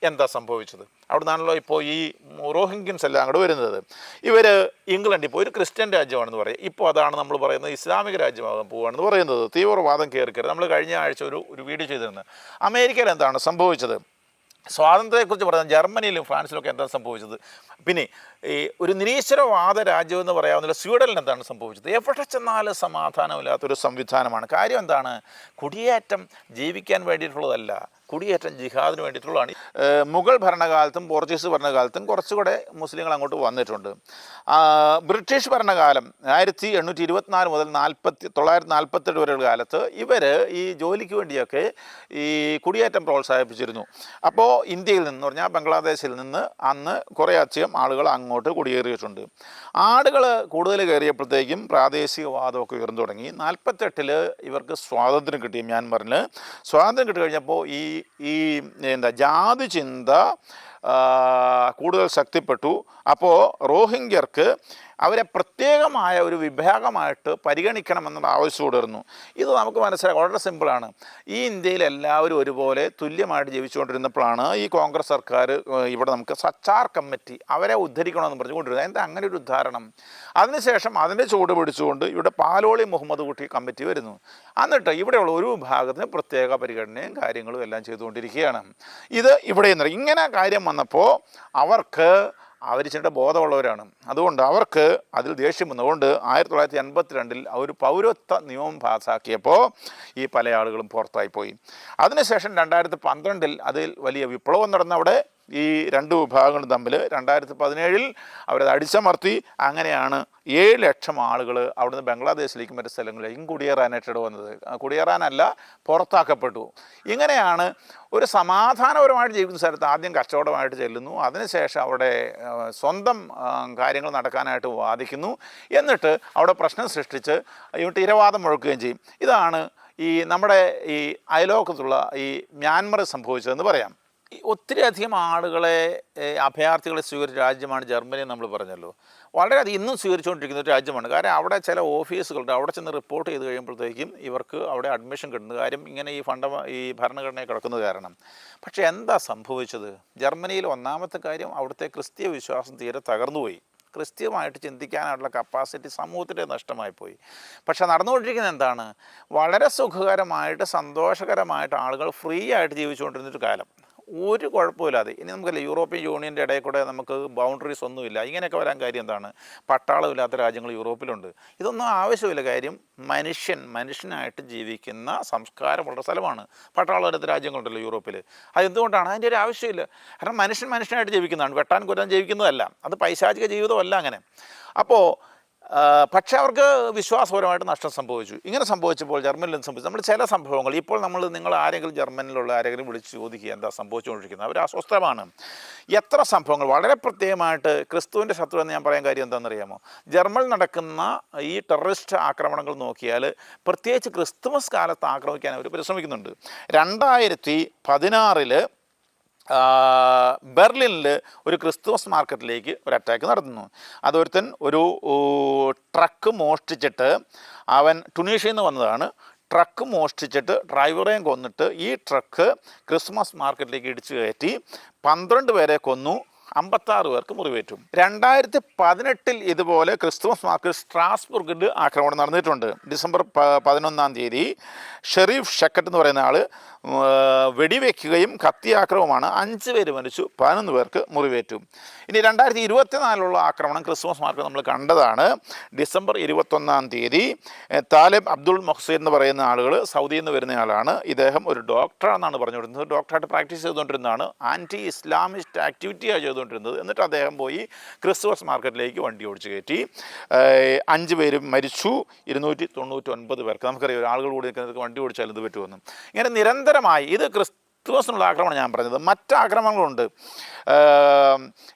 [SPEAKER 1] എന്താ സംഭവിച്ചത്? അവിടെ നിന്നാണല്ലോ ഇപ്പോൾ ഈ റോഹിംഗ്യൻസ് എല്ലാം അങ്ങോട്ട് വരുന്നത്. ഇവർ ഇംഗ്ലണ്ടിൽ ഇപ്പോൾ ഒരു ക്രിസ്ത്യൻ രാജ്യമാണെന്ന് പറയും. ഇപ്പോൾ അതാണ് നമ്മൾ പറയുന്നത് ഇസ്ലാമിക രാജ്യമാകാൻ പോവുകയാണെന്ന് പറയുന്നത്. തീവ്രവാദം കയറി നമ്മൾ കഴിഞ്ഞ ആഴ്ച ഒരു വീഡിയോ ചെയ്തിരുന്നത്. അമേരിക്കയിൽ എന്താണ് സംഭവിച്ചത്? സ്വാതന്ത്ര്യത്തെക്കുറിച്ച് പറഞ്ഞാൽ ജർമ്മനിയിലും ഫ്രാൻസിലൊക്കെ എന്താ സംഭവിച്ചത്? പിന്നെ ഈ ഒരു നിരീശ്വരവാദ രാജ്യം എന്ന് പറയാവുന്ന സ്വീഡനിൽ എന്താണ് സംഭവിച്ചത്? എവിടെ ചെന്നാലും സമാധാനമില്ലാത്തൊരു സംവിധാനമാണ്. കാര്യം എന്താണ്? കുടിയേറ്റം ജീവിക്കാൻ വേണ്ടിയിട്ടുള്ളതല്ല, കുടിയേറ്റം ജിഹാദിന് വേണ്ടിയിട്ടുള്ളതാണ്. മുഗൾ ഭരണകാലത്തും പോർച്ചുഗീസ് ഭരണകാലത്തും കുറച്ചുകൂടെ മുസ്ലിങ്ങൾ അങ്ങോട്ട് വന്നിട്ടുണ്ട്. ബ്രിട്ടീഷ് ഭരണകാലം 1824 മുതൽ 1947 വരെയുള്ള കാലത്ത് ഇവർ ഈ ജോലിക്ക് വേണ്ടിയൊക്കെ ഈ കുടിയേറ്റം പ്രോത്സാഹിപ്പിച്ചിരുന്നു. അപ്പോൾ ഇന്ത്യയിൽ നിന്ന് പറഞ്ഞാൽ ബംഗ്ലാദേശിൽ നിന്ന് അന്ന് കുറേയധികം ആളുകൾ അങ്ങോട്ട് കുടിയേറിയിട്ടുണ്ട്. ആളുകൾ കൂടുതൽ കയറിയപ്പോഴത്തേക്കും പ്രാദേശികവാദമൊക്കെ ഉയർന്നു തുടങ്ങി. 48 ഇവർക്ക് സ്വാതന്ത്ര്യം കിട്ടി. മ്യാൻമറിൽ സ്വാതന്ത്ര്യം കിട്ടി കഴിഞ്ഞപ്പോൾ ഈ ജാതി ചിന്ത കൂടുതൽ ശക്തിപ്പെട്ടു. അപ്പോൾ റോഹിംഗ്യർക്ക് അവരെ പ്രത്യേകമായ ഒരു വിഭാഗമായിട്ട് പരിഗണിക്കണമെന്നുള്ള ആവശ്യം ഉയർന്നു. ഇത് നമുക്ക് മനസ്സിലാക്കാം, വളരെ സിമ്പിളാണ്. ഈ ഇന്ത്യയിൽ എല്ലാവരും ഒരുപോലെ തുല്യമായിട്ട് ജീവിച്ചുകൊണ്ടിരുന്നപ്പോഴാണ് ഈ കോൺഗ്രസ് സർക്കാർ ഇവിടെ നമുക്ക് സച്ചാർ കമ്മിറ്റി അവരെ ഉദ്ധരിക്കണമെന്ന് പറഞ്ഞുകൊണ്ടിരുന്നത്. എന്താ അങ്ങനെ ഒരു ഉദ്ധാരണം? അതിനുശേഷം അതിൻ്റെ ചുവട് പിടിച്ചുകൊണ്ട് ഇവിടെ പാലോളി മുഹമ്മദ് കുട്ടി കമ്മിറ്റി വരുന്നു. എന്നിട്ട് ഇവിടെയുള്ള ഒരു വിഭാഗത്തിന് പ്രത്യേക പരിഗണനയും കാര്യങ്ങളും എല്ലാം ചെയ്തുകൊണ്ടിരിക്കുകയാണ്. ഇത് ഇവിടെ ഇങ്ങനെ കാര്യം വന്നപ്പോൾ അവർ ചില ബോധമുള്ളവരാണ്. അതുകൊണ്ട് അവർക്ക് അതിൽ ദേഷ്യം വന്നതുകൊണ്ട് 1982 ഒരു പൗരത്വ നിയമം പാസ്സാക്കിയപ്പോൾ ഈ പല ആളുകളും പുറത്തായിപ്പോയി. അതിനുശേഷം 2012 അതിൽ വലിയ വിപ്ലവം നടന്നവിടെ ഈ രണ്ട് വിഭാഗങ്ങളും തമ്മിൽ 2017 അവരത് അടിച്ചമർത്തി. അങ്ങനെയാണ് 7 ലക്ഷം ആളുകൾ അവിടുന്ന് ബംഗ്ലാദേശിലേക്കും മറ്റു സ്ഥലങ്ങളിലേക്കും കുടിയേറാനായിട്ട് വന്നത്. കുടിയേറാനല്ല, പുറത്താക്കപ്പെട്ടു. ഇങ്ങനെയാണ് ഒരു സമാധാനപരമായിട്ട് ജീവിക്കുന്ന സ്ഥലത്ത് ആദ്യം കച്ചവടമായിട്ട് ചെല്ലുന്നു, അതിനുശേഷം അവിടെ സ്വന്തം കാര്യങ്ങൾ നടക്കാനായിട്ട് വാദിക്കുന്നു, എന്നിട്ട് അവിടെ പ്രശ്നം സൃഷ്ടിച്ച് ഇരവാദം മുഴക്കുകയും ചെയ്യും. ഇതാണ് ഈ നമ്മുടെ ഈ അയലോക്കത്തുള്ള ഈ മ്യാൻമർ സംഭവിച്ചതെന്ന് പറയാം. ഒത്തിരി അധികം ആളുകളെ അഭയാർത്ഥികളെ സ്വീകരിച്ച രാജ്യമാണ് ജർമ്മനി. നമ്മൾ പറഞ്ഞല്ലോ, വളരെയധികം ഇന്നും സ്വീകരിച്ചുകൊണ്ടിരിക്കുന്ന ഒരു രാജ്യമാണ്. കാരണം അവിടെ ചില ഓഫീസുകളുണ്ട്, അവിടെ ചെന്ന് റിപ്പോർട്ട് ചെയ്ത് കഴിയുമ്പോഴത്തേക്കും ഇവർക്ക് അവിടെ അഡ്മിഷൻ കിട്ടുന്നത്. കാര്യം ഇങ്ങനെ ഈ ഭരണഘടനയെ കിടക്കുന്നത് കാരണം. പക്ഷേ എന്താ സംഭവിച്ചത്? ജർമ്മനിയിൽ ഒന്നാമത്തെ കാര്യം അവിടുത്തെ ക്രിസ്തീയ വിശ്വാസം തീരെ തകർന്നുപോയി. ക്രിസ്ത്യമായിട്ട് ചിന്തിക്കാനുള്ള കപ്പാസിറ്റി സമൂഹത്തിൻ്റെ നഷ്ടമായിപ്പോയി. പക്ഷെ നടന്നുകൊണ്ടിരിക്കുന്നത് എന്താണ്? വളരെ സുഖകരമായിട്ട് സന്തോഷകരമായിട്ട് ആളുകൾ ഫ്രീ ആയിട്ട് ജീവിച്ചുകൊണ്ടിരുന്നൊരു കാലം, ഒരു കുഴപ്പമില്ലാതെ. ഇനി നമുക്കല്ല യൂറോപ്യൻ യൂണിയൻ്റെ ഇടയിൽ കൂടെ നമുക്ക് ബൗണ്ടറീസ് ഒന്നുമില്ല. ഇങ്ങനെയൊക്കെ വരാൻ കാര്യം എന്താണ്? പട്ടാളമില്ലാത്ത രാജ്യങ്ങൾ യൂറോപ്പിലുണ്ട്. ഇതൊന്നും ആവശ്യമില്ല. കാര്യം മനുഷ്യനായിട്ട് ജീവിക്കുന്ന സംസ്കാരമുള്ള സ്ഥലമാണ്. പട്ടാളമില്ലാത്ത രാജ്യങ്ങളുണ്ടല്ലോ യൂറോപ്പിൽ. അതെന്തുകൊണ്ടാണ്? അതിൻ്റെ ഒരു ആവശ്യമില്ല. കാരണം മനുഷ്യനായിട്ട് ജീവിക്കുന്നതാണ്, വെട്ടാൻ കൊല്ലാൻ ജീവിക്കുന്നതല്ല. അത് പൈശാചിക ജീവിതമല്ല അങ്ങനെ. അപ്പോൾ പക്ഷേ അവർക്ക് വിശ്വാസപരമായിട്ട് നഷ്ടം സംഭവിച്ചു. ഇങ്ങനെ സംഭവിച്ചപ്പോൾ ജർമ്മനിലും സംഭവിച്ചു. നമ്മൾ ചില സംഭവങ്ങൾ ഇപ്പോൾ നിങ്ങൾ ആരെങ്കിലും ജർമ്മനിലുള്ള ആരെങ്കിലും വിളിച്ച് ചോദിക്കുക എന്താ സംഭവിച്ചുകൊണ്ടിരിക്കുന്നത്, അവർ അസ്വസ്ഥമാണ്. എത്ര സംഭവങ്ങൾ വളരെ പ്രത്യേകമായിട്ട് ക്രിസ്തുവിൻ്റെ ശത്രു എന്ന് ഞാൻ പറയാൻ കാര്യം എന്താണെന്നറിയാമോ? ജർമ്മനിൽ നടക്കുന്ന ഈ ടെററിസ്റ്റ് ആക്രമണങ്ങൾ നോക്കിയാൽ പ്രത്യേകിച്ച് ക്രിസ്തുമസ് കാലത്ത് ആക്രമിക്കാൻ അവർ പരിശ്രമിക്കുന്നുണ്ട്. 2016 ബെർലിനിൽ ഒരു ക്രിസ്തുമസ് മാർക്കറ്റിലേക്ക് ഒരു അറ്റാക്ക് നടത്തുന്നു. അതൊരുത്തൻ ഒരു ട്രക്ക് മോഷ്ടിച്ചിട്ട്, അവൻ ടുണീഷ്യയിൽ നിന്ന് വന്നതാണ്, ട്രക്ക് മോഷ്ടിച്ചിട്ട് ഡ്രൈവറേയും കൊന്നിട്ട് ഈ ട്രക്ക് ക്രിസ്മസ് മാർക്കറ്റിലേക്ക് ഇടിച്ചു കയറ്റി 12 പേരെ കൊന്നു, 56 പേർക്ക് മുറിവേറ്റു. 2018 ഇതുപോലെ ക്രിസ്തുമസ് മാർക്കറ്റ് സ്ട്രാസ്ബുർഗിൽ ആക്രമണം നടന്നിട്ടുണ്ട്. ഡിസംബർ 11 ഷെരീഫ് ഷക്കറ്റ് എന്ന് പറയുന്ന ആൾ വെടിവെക്കുകയും കത്തിയാക്രമണമാണ്. 5 പേര് മരിച്ചു, 11 പേർക്ക് മുറിവേറ്റു. ഇനി 2024 ആക്രമണം ക്രിസ്മസ് മാർക്കറ്റ് നമ്മൾ കണ്ടതാണ്. ഡിസംബർ 21 തീയതി താലിബ് അബ്ദുൾ മൊഹ്സീൻ എന്ന് പറയുന്ന ആളുകൾ സൗദിയിൽ നിന്ന് വരുന്നയാളാണ്. ഇദ്ദേഹം ഒരു ഡോക്ടറാണെന്നാണ് പറഞ്ഞുകൊണ്ടിരുന്നത്. ഡോക്ടറായിട്ട് പ്രാക്ടീസ് ചെയ്തുകൊണ്ടിരുന്നതാണ്. ആൻറ്റി ഇസ്ലാമിസ്റ്റ് ആക്ടിവിറ്റിയാണ് ചെയ്തുകൊണ്ടിരുന്നത്. എന്നിട്ട് അദ്ദേഹം പോയി ക്രിസ്മസ് മാർക്കറ്റിലേക്ക് വണ്ടി ഓടിച്ച് കയറ്റി. 5 പേരും മരിച്ചു, 299 പേർക്ക്. നമുക്കറിയാം ആളുകൾ കൂടി നിൽക്കുന്നവർക്ക് വണ്ടി ഓടിച്ചാൽ ഇത് പറ്റുമെന്ന്. ഇങ്ങനെ നിരന്തരമായി ഇത് ക്രിസ്തുമസിനുള്ള ആക്രമണം ഞാൻ പറഞ്ഞത്. മറ്റ് ആക്രമണങ്ങളുണ്ട്.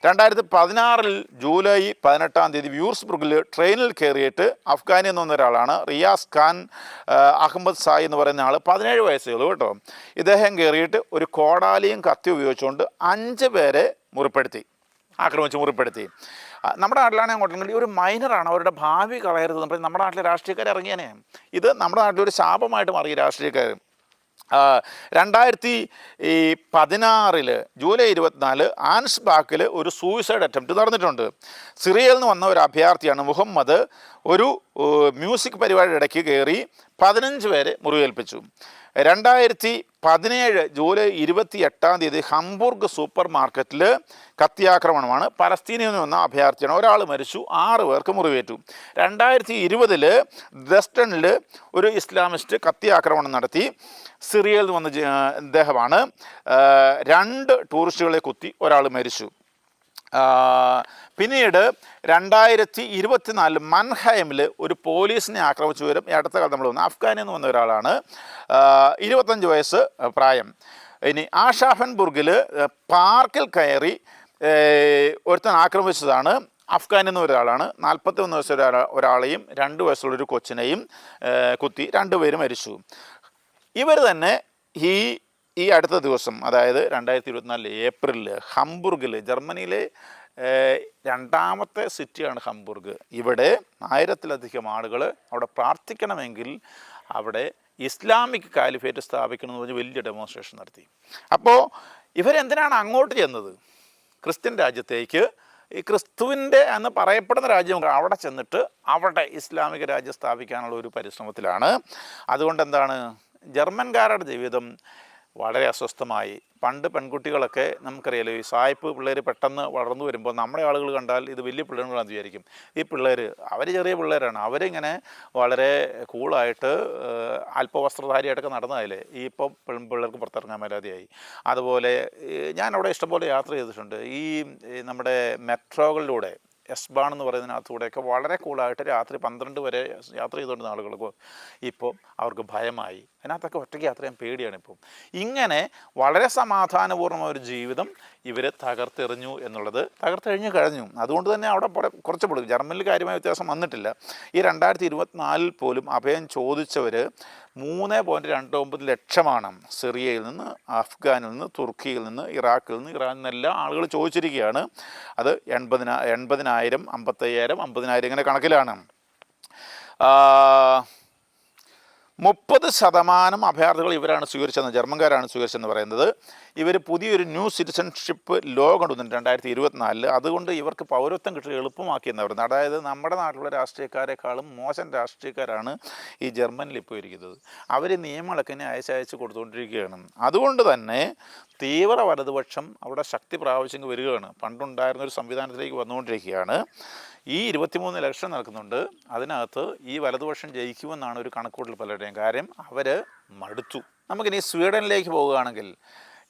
[SPEAKER 1] 2016 ജൂലൈ 18 വ്യൂർസ്ബുർഗിൽ ട്രെയിനിൽ കയറിയിട്ട് അഫ്ഗാനിൽ നിന്ന് വന്ന ഒരാളാണ് റിയാസ് ഖാൻ അഹമ്മദ് സായി എന്ന് പറയുന്ന ആൾ. 17 വയസ്സേ ഉള്ളൂ കേട്ടോ. ഇദ്ദേഹം കയറിയിട്ട് ഒരു കോടാലിയും കത്തി ഉപയോഗിച്ചുകൊണ്ട് 5 പേരെ ആക്രമിച്ച് മുറിപ്പെടുത്തി. നമ്മുടെ നാട്ടിലാണെങ്കിൽ അങ്ങോട്ടുണ്ടെങ്കിൽ ഒരു മൈനറാണ്, അവരുടെ ഭാവി കളയരുത്. നമ്മുടെ നാട്ടിലെ രാഷ്ട്രീയക്കാർ ഇറങ്ങിയനെ. ഇത് നമ്മുടെ നാട്ടിലൊരു ശാപമായിട്ട് മാറി രാഷ്ട്രീയക്കാർ. 2016 ജൂലൈ 24 ആൻസ്ബാക്കിൽ ഒരു സൂയിസൈഡ് അറ്റംപ്റ്റ് നടന്നിട്ടുണ്ട്. സിറിയയിൽ നിന്ന് വന്ന ഒരു അഭയാർത്ഥിയാണ് മുഹമ്മദ്. ഒരു മ്യൂസിക് പരിപാടിയുടെ ഇടയ്ക്ക് കയറി 15 പേരെ മുറിവേൽപ്പിച്ചു. 2017 ജൂലൈ 28 ഹംബൂർഗ് സൂപ്പർ മാർക്കറ്റിൽ കത്തിയാക്രമണമാണ്. പലസ്തീനിൽ നിന്ന് വന്ന അഭയാർത്ഥിയാണ്. ഒരാൾ മരിച്ചു, 6 പേർക്ക് മുറിവേറ്റു. 2020 ഡസ്റ്റണിൽ ഒരു ഇസ്ലാമിസ്റ്റ് കത്തിയാക്രമണം നടത്തി. സിറിയയിൽ നിന്ന് വന്ന ഇദ്ദേഹമാണ്. 2 ടൂറിസ്റ്റുകളെ കുത്തി, ഒരാൾ മരിച്ചു. പിന്നീട് 2024 മൻഹൈമിൽ ഒരു പോലീസിനെ ആക്രമിച്ചു വരും. ഈ അടുത്ത കാലത്ത് നമ്മൾ വന്നു. അഫ്ഗാനിൽ നിന്ന് വന്ന ഒരാളാണ്, 25 വയസ്സ് പ്രായം. ഇനി ആഷാഫൻബുർഗിൽ പാർക്കിൽ കയറി ഒരുത്തൻ ആക്രമിച്ചതാണ്. അഫ്ഗാനിൽ നിന്ന് ഒരാളാണ്. 41 വയസ്സുള്ള ഒരാളെയും 2 വയസ്സുള്ളൊരു കൊച്ചിനെയും കുത്തി, 2 പേര് മരിച്ചു. ഇവർ തന്നെ ഈ അടുത്ത ദിവസം, അതായത് 2024 ഏപ്രിലിൽ ഹംബുർഗിൽ, ജർമ്മനിയിലെ 2ാമത്തെ സിറ്റിയാണ് ഹംബുർഗ്. ഇവിടെ 1000-ലധികം ആളുകൾ അവിടെ പ്രാർത്ഥിക്കണമെങ്കിൽ അവിടെ ഇസ്ലാമിക് കാലിഫേറ്റ് സ്ഥാപിക്കണമെന്ന് പറഞ്ഞ് വലിയ ഡെമോൺസ്ട്രേഷൻ നടത്തി. അപ്പോൾ ഇവരെന്തിനാണ് അങ്ങോട്ട് ചെന്നത്? ക്രിസ്ത്യൻ രാജ്യത്തേക്ക്, ഈ ക്രിസ്തുവിൻ്റെ എന്ന് പറയപ്പെടുന്ന രാജ്യം, അവിടെ ചെന്നിട്ട് അവിടെ ഇസ്ലാമിക രാജ്യം സ്ഥാപിക്കാനുള്ള ഒരു പരിശ്രമത്തിലാണ്. അതുകൊണ്ട് എന്താണ്, ജർമ്മൻകാരുടെ ജീവിതം വളരെ അസ്വസ്ഥമായി. പണ്ട് പെൺകുട്ടികളൊക്കെ നമുക്കറിയാലോ, ഈ സായിപ്പ് പിള്ളേർ പെട്ടെന്ന് വളർന്നു വരുമ്പോൾ നമ്മുടെ ആളുകൾ കണ്ടാൽ ഇത് വലിയ പിള്ളേരാണെന്ന് വിചാരിക്കും. ഈ പിള്ളേർ അവർ ചെറിയ പിള്ളേരാണ്. അവരിങ്ങനെ വളരെ കൂളായിട്ട് അല്പവസ്ത്രധാരിയായിട്ടൊക്കെ നടന്നതല്ലേ. ഈ ഇപ്പോൾ പിള്ളേർക്ക് പുറത്തിറങ്ങാൻ മേലാതെയായി. അതുപോലെ ഞാനവിടെ ഇഷ്ടംപോലെ യാത്ര ചെയ്തിട്ടുണ്ട്. ഈ നമ്മുടെ മെട്രോകളിലൂടെ, എസ്-ബാൺ എന്ന് പറയുന്നതിനകത്തൂടെയൊക്കെ വളരെ കൂളായിട്ട് രാത്രി 12 വരെ യാത്ര ചെയ്തുകൊണ്ടിരുന്ന ആളുകൾക്ക് ഇപ്പോൾ അവർക്ക് ഭയമായി. അതിനകത്തൊക്കെ ഒറ്റയ്ക്ക് യാത്ര ചെയ്യാൻ പേടിയാണ് ഇപ്പോൾ. ഇങ്ങനെ വളരെ സമാധാനപൂർണ്ണമായ ഒരു ജീവിതം ഇവർ തകർത്തെറിഞ്ഞു കഴിഞ്ഞു. അതുകൊണ്ട് തന്നെ അവിടെ കുറച്ച് പൊടും. ജർമ്മനിൽ കാര്യമായ വ്യത്യാസം വന്നിട്ടില്ല. ഈ 2024 പോലും അഭയം ചോദിച്ചവർ 3.29 ലക്ഷമാണ്. സിറിയയിൽ നിന്ന്, അഫ്ഗാനിൽ നിന്ന്, തുർക്കിയിൽ നിന്ന്, ഇറാഖിൽ നിന്ന്, ഇറാനിൽ നിന്നെല്ലാം ആളുകൾ ചോദിച്ചിരിക്കുകയാണ്. അത് 80,000, 55,000, 50,000 ഇങ്ങനെ കണക്കിലാണ്. 30% അഭയാർത്ഥികൾ ഇവരാണ് സ്വീകരിച്ചതെന്ന്, ജർമ്മൻകാരാണ് സ്വീകരിച്ചതെന്ന് പറയുന്നത്. ഇവർ പുതിയൊരു ന്യൂ സിറ്റിസൺഷിപ്പ് ലോ കൊണ്ടുവന്നിട്ടുണ്ട് 2024. അതുകൊണ്ട് ഇവർക്ക് പൗരത്വം കിട്ടുക എളുപ്പമാക്കിയെന്ന് പറയുന്നത്. അതായത് നമ്മുടെ നാട്ടിലുള്ള രാഷ്ട്രീയക്കാരെക്കാളും മോശം രാഷ്ട്രീയക്കാരാണ് ഈ ജർമ്മനിൽ ഇപ്പോൾ ഇരിക്കുന്നത്. അവർ നിയമങ്ങളൊക്കെ അയച്ചയച്ച് കൊടുത്തുകൊണ്ടിരിക്കുകയാണ്. അതുകൊണ്ട് തന്നെ തീവ്ര വലതുപക്ഷം അവിടെ ശക്തി പ്രാപിച്ചെങ്കിൽ വരികയാണ്. പണ്ടുണ്ടായിരുന്നൊരു സംവിധാനത്തിലേക്ക് വന്നുകൊണ്ടിരിക്കുകയാണ്. ഈ 23 ഇലക്ഷൻ നടക്കുന്നുണ്ട്. അതിനകത്ത് ഈ വലതുപക്ഷം ജയിക്കുമെന്നാണ് ഒരു കണക്കൂട്ടൽ പലരുടെയും. കാര്യം അവർ മടുത്തു. നമുക്കിനി സ്വീഡനിലേക്ക് പോവുകയാണെങ്കിൽ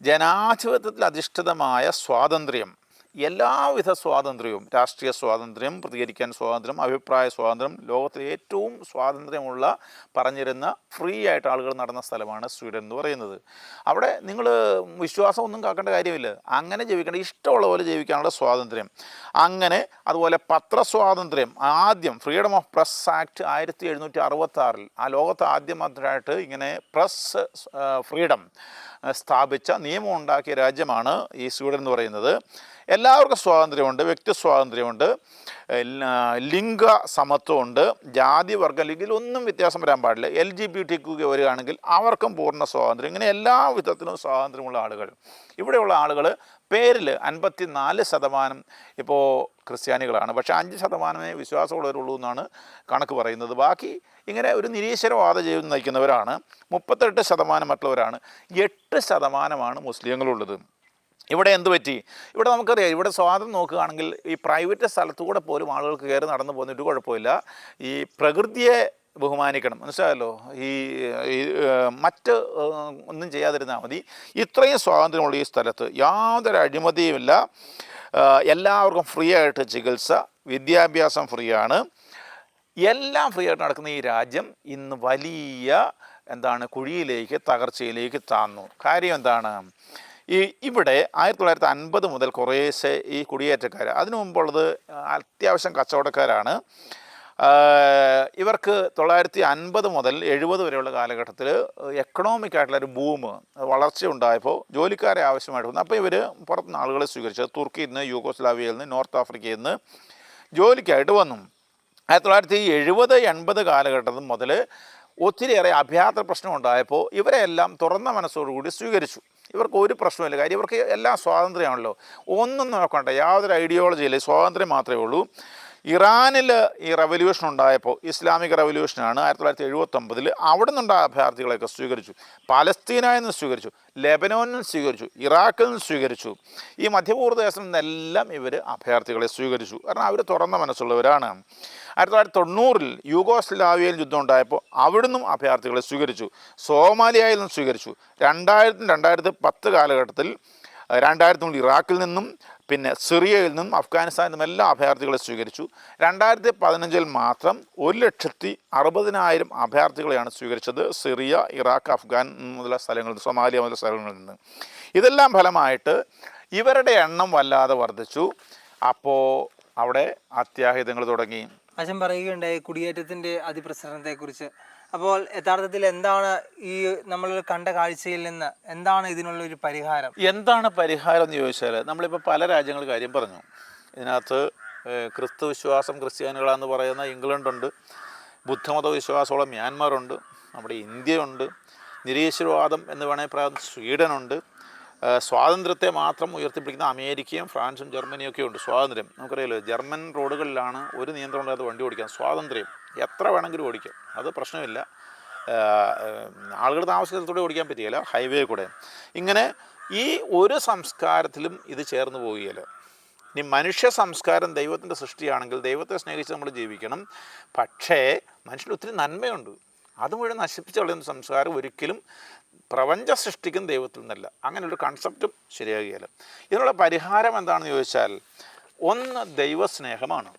[SPEAKER 1] ജനാധിപത്യത്തിൽ അധിഷ്ഠിതമായ സ്വാതന്ത്ര്യം, എല്ലാവിധ സ്വാതന്ത്ര്യവും, രാഷ്ട്രീയ സ്വാതന്ത്ര്യം, പ്രതികരിക്കാൻ സ്വാതന്ത്ര്യം, അഭിപ്രായ സ്വാതന്ത്ര്യം, ലോകത്തിലെ ഏറ്റവും സ്വാതന്ത്ര്യമുള്ള പറഞ്ഞിരുന്ന ഫ്രീ ആയിട്ട് ആളുകൾ നടന്ന സ്ഥലമാണ് സ്വീഡൻ എന്ന് പറയുന്നത്. അവിടെ നിങ്ങൾ വിശ്വാസമൊന്നും കാക്കേണ്ട കാര്യമില്ല. അങ്ങനെ ജീവിക്കേണ്ട, ഇഷ്ടമുള്ള പോലെ ജീവിക്കാനുള്ള സ്വാതന്ത്ര്യം. അങ്ങനെ അതുപോലെ പത്രസ്വാതന്ത്ര്യം, ആദ്യം ഫ്രീഡം ഓഫ് പ്രസ് ആക്ട് 1766 ആ ലോകത്ത് ആദ്യമായിട്ട് ഇങ്ങനെ പ്രസ് ഫ്രീഡം സ്ഥാപിച്ച, നിയമം ഉണ്ടാക്കിയ രാജ്യമാണ് ഈ സ്വീഡൻ എന്ന് പറയുന്നത്. എല്ലാവർക്കും സ്വാതന്ത്ര്യമുണ്ട്, വ്യക്തി സ്വാതന്ത്ര്യമുണ്ട്, ലിംഗ സമത്വമുണ്ട്, ജാതി വർഗ ലിംഗിലൊന്നും വ്യത്യാസം വരാൻ പാടില്ല. LGBTQ വരികയാണെങ്കിൽ അവർക്കും പൂർണ്ണ സ്വാതന്ത്ര്യം. ഇങ്ങനെ എല്ലാ വിധത്തിലും സ്വാതന്ത്ര്യമുള്ള ആളുകൾ. ഇവിടെയുള്ള ആളുകൾ പേരിൽ 54% ഇപ്പോൾ ക്രിസ്ത്യാനികളാണ്. പക്ഷേ 5% വിശ്വാസമുള്ളവരുള്ളൂ എന്നാണ് കണക്ക് പറയുന്നത്. ബാക്കി ഇങ്ങനെ ഒരു നിരീശ്വരവാദ ജീവിതം നയിക്കുന്നവരാണ്. 38% മറ്റുള്ളവരാണ്. 8% മുസ്ലിങ്ങളുള്ളത്. ഇവിടെ എന്ത് പറ്റി? ഇവിടെ നമുക്കറിയാം, ഇവിടെ സ്വാതന്ത്ര്യം നോക്കുകയാണെങ്കിൽ ഈ പ്രൈവറ്റ് സ്ഥലത്തുകൂടെ പോലും ആളുകൾക്ക് കയറി നടന്നു പോകുന്ന ഒരു കുഴപ്പമില്ല. ഈ പ്രകൃതിയെ ബഹുമാനിക്കണം, മനസ്സിലായല്ലോ. ഈ മറ്റ് ഒന്നും ചെയ്യാതിരുന്നാൽ മതി. ഇത്രയും സ്വാതന്ത്ര്യമുള്ള ഈ സ്ഥലത്ത് യാതൊരു അഴിമതിയുമില്ല. എല്ലാവർക്കും ഫ്രീ ആയിട്ട് ചികിത്സ, വിദ്യാഭ്യാസം ഫ്രീ ആണ്, എല്ലാം ഫ്രീ ആയിട്ട് നടക്കുന്ന ഈ രാജ്യം ഇന്ന് വലിയ കുഴിയിലേക്ക്, തകർച്ചയിലേക്ക് താന്നു. കാര്യം എന്താണ്? ഇവിടെ 1950 മുതൽ കുറേശ്ശെ ഈ കുടിയേറ്റക്കാർ, അതിനു മുമ്പുള്ളത് അത്യാവശ്യം കച്ചവടക്കാരാണ്. ഇവർക്ക് 1950 മുതൽ 70 വരെയുള്ള കാലഘട്ടത്തിൽ എക്കണോമിക്കായിട്ടുള്ളൊരു വളർച്ച ഉണ്ടായപ്പോൾ ജോലിക്കാരെ ആവശ്യമായിട്ട് വന്നു. അപ്പോൾ ഇവർ പുറത്തുനിന്ന് ആളുകളെ സ്വീകരിച്ചത് തുർക്കിയിൽ നിന്ന്, യൂഗോസ്ലാവിയയിൽ നിന്ന്, നോർത്ത് ആഫ്രിക്കയിൽ നിന്ന് ജോലിക്കായിട്ട് വന്നു. 1970-80 കാലഘട്ടത്തിൽ മുതൽ ഒത്തിരിയേറെ അഭ്യാത്ര പ്രശ്നം ഉണ്ടായപ്പോൾ ഇവരെ എല്ലാം തുറന്ന മനസ്സോടുകൂടി സ്വീകരിച്ചു. ഇവർക്ക് ഒരു പ്രശ്നമില്ല. കാര്യം ഇവർക്ക് എല്ലാം സ്വാതന്ത്ര്യമാണല്ലോ, ഒന്നും നോക്കണ്ട, യാതൊരു ഐഡിയോളജിയില്ല, സ്വാതന്ത്ര്യം മാത്രമേ ഉള്ളൂ. ഇറാനിൽ ഈ റവല്യൂഷൻ ഉണ്ടായപ്പോൾ, ഇസ്ലാമിക് റവല്യൂഷനാണ് 1979, അവിടെ നിന്നുണ്ടായ അഭയാർത്ഥികളെയൊക്കെ സ്വീകരിച്ചു. പാലസ്തീനയിൽ നിന്ന് സ്വീകരിച്ചു, ലെബനോനിൽ നിന്ന് സ്വീകരിച്ചു, ഇറാഖിൽ നിന്ന് സ്വീകരിച്ചു. ഈ മധ്യപൂർവ്വ ദേശത്തിൽ നിന്നെല്ലാം ഇവർ അഭയാർത്ഥികളെ സ്വീകരിച്ചു. കാരണം അവർ തുറന്ന മനസ്സുള്ളവരാണ്. 1990 യൂഗോസ്ലാവിയയിൽ യുദ്ധം ഉണ്ടായപ്പോൾ അവിടുന്നും അഭയാർത്ഥികളെ സ്വീകരിച്ചു. സോമാലിയയിൽ നിന്നും സ്വീകരിച്ചു. 2000-2010 കാലഘട്ടത്തിൽ 2003 ഇറാഖിൽ നിന്നും, പിന്നെ സിറിയയിൽ നിന്നും, അഫ്ഗാനിസ്ഥാനിൽ നിന്നും എല്ലാം അഭയാർത്ഥികളെ സ്വീകരിച്ചു. 2015 മാത്രം 1,60,000 അഭയാർത്ഥികളെയാണ് സ്വീകരിച്ചത് സിറിയ, ഇറാഖ്, അഫ്ഗാൻ മുതലുള്ള സ്ഥലങ്ങളിൽ, സൊമാലിയ മുതലുള്ള സ്ഥലങ്ങളിൽ നിന്ന്. ഇതെല്ലാം ഫലമായിട്ട് ഇവരുടെ എണ്ണം വല്ലാതെ വർദ്ധിച്ചു. അപ്പോൾ അവിടെ അത്യാഹിതങ്ങൾ തുടങ്ങി.
[SPEAKER 2] അച്ഛൻ പറയുകയുണ്ടായി കുടിയേറ്റത്തിൻ്റെ അതിപ്രസരണത്തെക്കുറിച്ച്. അപ്പോൾ യഥാർത്ഥത്തിൽ എന്താണ് ഈ നമ്മൾ കണ്ട കാഴ്ചയിൽ നിന്ന് എന്താണ് ഇതിനുള്ളൊരു പരിഹാരം?
[SPEAKER 1] എന്താണ് പരിഹാരം എന്ന് ചോദിച്ചാൽ, നമ്മളിപ്പോൾ പല രാജ്യങ്ങൾ കാര്യം പറഞ്ഞു. ഇതിനകത്ത് ക്രിസ്തു വിശ്വാസം, ക്രിസ്ത്യാനികളാണെന്ന് പറയുന്ന ഇംഗ്ലണ്ടുണ്ട്, ബുദ്ധമത വിശ്വാസമുള്ള മ്യാൻമാറുണ്ട്, നമ്മുടെ ഇന്ത്യയുണ്ട്, നിരീശ്വരവാദം എന്ന് വേണമെങ്കിൽ പറയാം സ്വീഡനുണ്ട്, സ്വാതന്ത്ര്യത്തെ മാത്രം ഉയർത്തിപ്പിടിക്കുന്ന അമേരിക്കയും ഫ്രാൻസും ജർമ്മനിയൊക്കെ ഉണ്ട്. സ്വാതന്ത്ര്യം നമുക്കറിയാലോ, ജർമ്മൻ റോഡുകളിലാണ് ഒരു നിയന്ത്രണം ഇല്ലാതെ വണ്ടി ഓടിക്കാം. സ്വാതന്ത്ര്യം എത്ര വേണമെങ്കിലും ഓടിക്കാം, അത് പ്രശ്നമില്ല. ആളുകൾ താമസിക്കുന്ന സ്ഥലത്തൂടെ ഓടിക്കാൻ പറ്റുകയില്ല, ഹൈവേ കൂടെ. ഇങ്ങനെ ഈ ഒരു സംസ്കാരത്തിലും ഇത് ചേർന്ന് പോവുകയില്ല. ഇനി മനുഷ്യ സംസ്കാരം ദൈവത്തിൻ്റെ സൃഷ്ടിയാണെങ്കിൽ ദൈവത്തെ സ്നേഹിച്ച് നമ്മൾ ജീവിക്കണം. പക്ഷേ മനുഷ്യന് ഒത്തിരി നന്മയുണ്ട്, അത് മുഴുവൻ നശിപ്പിച്ച് കളയുന്ന സംസ്കാരം ഒരിക്കലും പ്രപഞ്ച സൃഷ്ടിക്കും ദൈവത്തിൽ നിന്നല്ല. അങ്ങനെ ഒരു കൺസെപ്റ്റും ശരിയാകുകയില്ല. ഇതിനുള്ള പരിഹാരം എന്താണെന്ന് ചോദിച്ചാൽ, 1 ദൈവസ്നേഹമാണ്,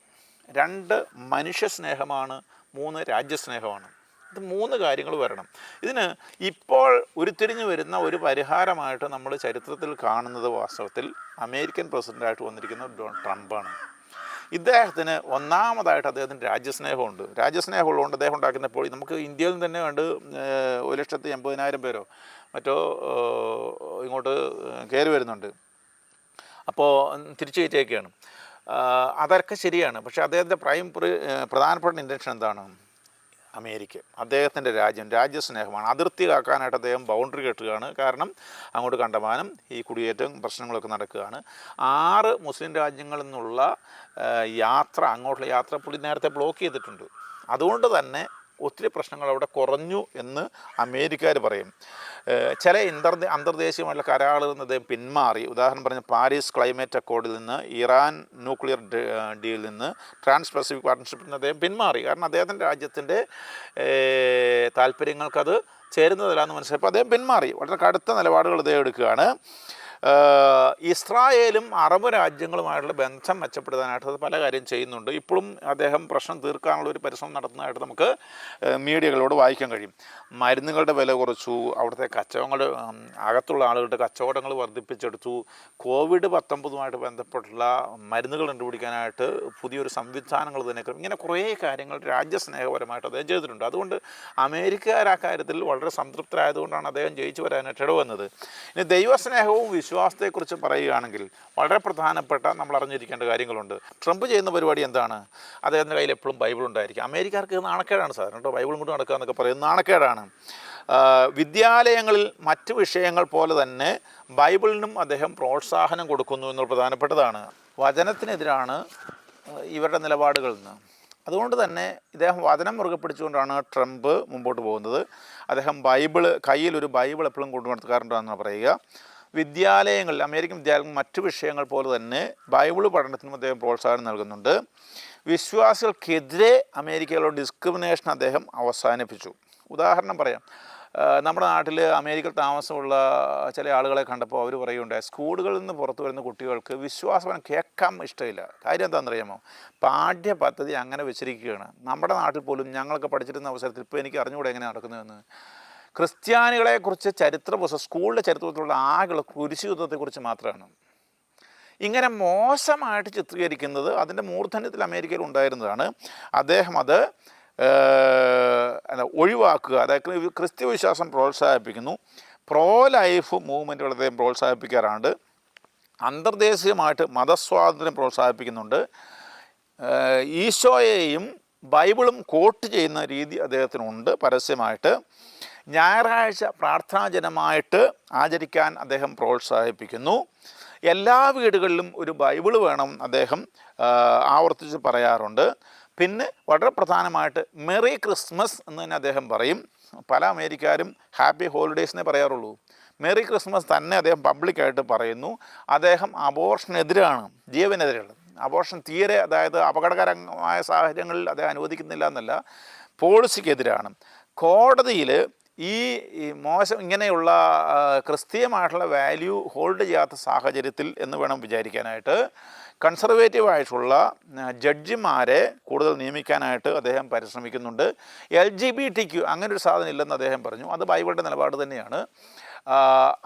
[SPEAKER 1] 2 മനുഷ്യ സ്നേഹമാണ്, 3 രാജ്യസ്നേഹമാണ്. ഇത് 3 കാര്യങ്ങൾ വരണം. ഇതിന് ഇപ്പോൾ ഉരുത്തിരിഞ്ഞു വരുന്ന ഒരു പരിഹാരമായിട്ട് നമ്മൾ ചരിത്രത്തിൽ കാണുന്നത് വാസ്തവത്തിൽ അമേരിക്കൻ പ്രസിഡൻ്റായിട്ട് വന്നിരിക്കുന്ന ട്രംപാണ്. ഇദ്ദേഹത്തിന് ഒന്നാമതായിട്ട് അദ്ദേഹത്തിന് രാജ്യസ്നേഹമുണ്ട്. രാജ്യസ്നേഹമുള്ളതുകൊണ്ട് അദ്ദേഹം ഉണ്ടാക്കുന്നപ്പോൾ നമുക്ക് ഇന്ത്യയിൽ തന്നെ കണ്ട് 1,80,000 പേരോ മറ്റോ ഇങ്ങോട്ട് കയറി വരുന്നുണ്ട്. അപ്പോൾ തിരിച്ചു കയറ്റിയൊക്കെയാണ്. അതൊക്കെ ശരിയാണ്. പക്ഷേ അദ്ദേഹത്തിൻ്റെ പ്രധാനപ്പെട്ട ഇൻറ്റൻഷൻ എന്താണ്? അമേരിക്ക, അദ്ദേഹത്തിൻ്റെ രാജ്യസ്നേഹമാണ്. അതിർത്തി കാക്കാനായിട്ട് അദ്ദേഹം ബൗണ്ടറി കെട്ടുകയാണ്. കാരണം അങ്ങോട്ട് കണ്ടമാനം ഈ കുടിയേറ്റം പ്രശ്നങ്ങളൊക്കെ നടക്കുകയാണ്. 6 മുസ്ലിം രാജ്യങ്ങളിൽ നിന്നുള്ള അങ്ങോട്ടുള്ള യാത്ര പുള്ളി നേരത്തെ ബ്ലോക്ക് ചെയ്തിട്ടുണ്ട്. അതുകൊണ്ട് തന്നെ ഒത്തിരി പ്രശ്നങ്ങൾ അവിടെ കുറഞ്ഞു എന്ന് അമേരിക്കക്കാർ പറയും. ചില അന്തർദേശീയമായിട്ടുള്ള കരാറുകളിൽ നിന്ന് അദ്ദേഹം പിന്മാറി. ഉദാഹരണം പറഞ്ഞ പാരീസ് ക്ലൈമറ്റ് അക്കോർഡിൽ നിന്ന്, ഇറാൻ ന്യൂക്ലിയർ ഡീലിൽ നിന്ന്, ട്രാൻസ് പസഫിക് പാർട്ട്ണർഷിപ്പിൽ നിന്ന് അദ്ദേഹം പിന്മാറി. കാരണം അദ്ദേഹത്തിൻ്റെ രാജ്യത്തിൻ്റെ താല്പര്യങ്ങൾക്കത് ചേരുന്നതല്ല എന്ന് മനസ്സിലായപ്പോൾ അദ്ദേഹം പിന്മാറി. വളരെ കടുത്ത നിലപാടുകൾ അദ്ദേഹം എടുക്കുകയാണ്. ഇസ്രായേലും അറബ് രാജ്യങ്ങളുമായിട്ടുള്ള ബന്ധം മെച്ചപ്പെടുത്താനായിട്ട് പല കാര്യം ചെയ്യുന്നുണ്ട്. ഇപ്പോഴും അദ്ദേഹം പ്രശ്നം തീർക്കാനുള്ള ഒരു പരിശ്രമം നടത്തുന്നതായിട്ട് നമുക്ക് മീഡിയകളോട് വായിക്കാൻ കഴിയും. മരുന്നുകളുടെ വില കുറച്ചു, അവിടുത്തെ കച്ചവടങ്ങൾ, അകത്തുള്ള ആളുകളുടെ കച്ചവടങ്ങൾ വർദ്ധിപ്പിച്ചെടുത്തു, COVID-19 ബന്ധപ്പെട്ടുള്ള മരുന്നുകൾ കണ്ടുപിടിക്കാനായിട്ട് പുതിയൊരു സംവിധാനങ്ങൾ തന്നെ, ഇങ്ങനെ കുറേ കാര്യങ്ങൾ രാജ്യസ്നേഹപരമായിട്ട് അദ്ദേഹം ചെയ്തിട്ടുണ്ട്. അതുകൊണ്ട് അമേരിക്കക്കാർ ആ കാര്യത്തിൽ വളരെ സംതൃപ്തരായതുകൊണ്ടാണ് അദ്ദേഹം ജയിച്ചു വരാനായിട്ട് ഇടവന്നത്. ഇനി ദൈവസ്നേഹവും വിശ്വാസത്തെക്കുറിച്ച് പറയുകയാണെങ്കിൽ വളരെ പ്രധാനപ്പെട്ട നമ്മൾ അറിഞ്ഞിരിക്കേണ്ട കാര്യങ്ങളുണ്ട്. ട്രംപ് ചെയ്യുന്ന പരിപാടി എന്താണ്? അദ്ദേഹത്തിൻ്റെ കയ്യിൽ എപ്പോഴും ബൈബിൾ ഉണ്ടായിരിക്കും. അമേരിക്കക്കാർക്ക് നാണക്കേടാണ് സാധാരണ കേട്ടോ, ബൈബിൾ കൊണ്ട് നടക്കുക എന്നൊക്കെ പറയുന്നത് നാണക്കേടാണ്. വിദ്യാലയങ്ങളിൽ മറ്റ് വിഷയങ്ങൾ പോലെ തന്നെ ബൈബിളിനും അദ്ദേഹം പ്രോത്സാഹനം കൊടുക്കുന്നു എന്നുള്ള പ്രധാനപ്പെട്ടതാണ്. വചനത്തിനെതിരാണ് ഇവരുടെ നിലപാടുകളിൽ നിന്ന്. അതുകൊണ്ട് തന്നെ ഇദ്ദേഹം വചനം മുറുകെ പിടിച്ചുകൊണ്ടാണ് ട്രംപ് മുമ്പോട്ട് പോകുന്നത്. അദ്ദേഹം കയ്യിലൊരു ബൈബിൾ എപ്പോഴും കൊണ്ടു നടക്കാറുണ്ടെന്നാണ് പറയുക. വിദ്യാലയങ്ങളിൽ, അമേരിക്കൻ വിദ്യാലയങ്ങളിൽ മറ്റു വിഷയങ്ങൾ പോലെ തന്നെ ബൈബിൾ പഠനത്തിനും അദ്ദേഹം പ്രോത്സാഹനം നൽകുന്നുണ്ട്. വിശ്വാസികൾക്കെതിരെ അമേരിക്കയിലുള്ള ഡിസ്ക്രിമിനേഷൻ അദ്ദേഹം അവസാനിപ്പിച്ചു. ഉദാഹരണം പറയാം, നമ്മുടെ നാട്ടിൽ അമേരിക്കയിൽ താമസമുള്ള ചില ആളുകളെ കണ്ടപ്പോൾ അവർ പറയുകയുണ്ടായി, സ്കൂളുകളിൽ നിന്ന് പുറത്തു വരുന്ന കുട്ടികൾക്ക് വിശ്വാസം കേൾക്കാൻ ഇഷ്ടമില്ല. കാര്യം എന്താണെന്നറിയാമോ? പാഠ്യപദ്ധതി അങ്ങനെ വെച്ചിരിക്കുകയാണ്. നമ്മുടെ നാട്ടിൽ പോലും ഞങ്ങളൊക്കെ പഠിച്ചിരുന്ന അവസരത്തിൽ ഇപ്പോൾ എനിക്ക് അറിഞ്ഞുകൂടെ എങ്ങനെ നടക്കുന്നതെന്ന്. ക്രിസ്ത്യാനികളെക്കുറിച്ച് സ്കൂളിലെ ചരിത്രത്തിലുള്ള ആകെ കുരിശ് യുദ്ധത്തെക്കുറിച്ച് മാത്രമാണ്. ഇങ്ങനെ മോശമായിട്ട് ചിത്രീകരിക്കുന്നത് അതിൻ്റെ മൂർധന്യത്തിൽ അമേരിക്കയിൽ ഉണ്ടായിരുന്നതാണ്. അദ്ദേഹം അത് ഒഴിവാക്കുക. അതായത് ക്രിസ്ത്യ വിശ്വാസം പ്രോത്സാഹിപ്പിക്കുന്നു. പ്രോ ലൈഫ് മൂവ്മെൻറ്റുകൾ അദ്ദേഹം പ്രോത്സാഹിപ്പിക്കാറുണ്ട്. അന്തർദേശീയമായിട്ട് മതസ്വാതന്ത്ര്യം പ്രോത്സാഹിപ്പിക്കുന്നുണ്ട്. ഈശോയെയും ബൈബിളും കോട്ട് ചെയ്യുന്ന രീതി അദ്ദേഹത്തിനുണ്ട് പരസ്യമായിട്ട്. ഞായറാഴ്ച പ്രാർത്ഥനാജനമായിട്ട് ആചരിക്കാൻ അദ്ദേഹം പ്രോത്സാഹിപ്പിക്കുന്നു. എല്ലാ വീടുകളിലും ഒരു ബൈബിൾ വേണം അദ്ദേഹം ആവർത്തിച്ച് പറയാറുണ്ട്. പിന്നെ വളരെ പ്രധാനമായിട്ട് മെറി ക്രിസ്മസ് എന്ന് തന്നെ അദ്ദേഹം പറയും. പല അമേരിക്കക്കാരും ഹാപ്പി ഹോളിഡേയ്സിനെ പറയാറുള്ളൂ. മെറി ക്രിസ്മസ് തന്നെ അദ്ദേഹം പബ്ലിക്കായിട്ട് പറയുന്നു. അദ്ദേഹം അബോർഷനെതിരാണ്, ജീവനെതിരെയാണ്. അബോർഷൻ തീരെ, അതായത് അപകടകരമായ സാഹചര്യങ്ങളിൽ അദ്ദേഹം അനുവദിക്കുന്നില്ല എന്നല്ല, പോളിസിക്കെതിരാണ്. കോടതിയിൽ ഈ ഇങ്ങനെയുള്ള ക്രിസ്തീയമായിട്ടുള്ള വാല്യൂ ഹോൾഡ് ചെയ്യാത്ത സാഹചര്യത്തിൽ എന്ന് വേണം വിചാരിക്കാനായിട്ട് കൺസർവേറ്റീവായിട്ടുള്ള ജഡ്ജിമാരെ കൂടുതൽ നിയമിക്കാനായിട്ട് അദ്ദേഹം പരിശ്രമിക്കുന്നുണ്ട്. LGBTQ അങ്ങനൊരു സാധനം ഇല്ലെന്ന് അദ്ദേഹം പറഞ്ഞു. അത് ബൈബിളിൻ്റെ നിലപാട് തന്നെയാണ്.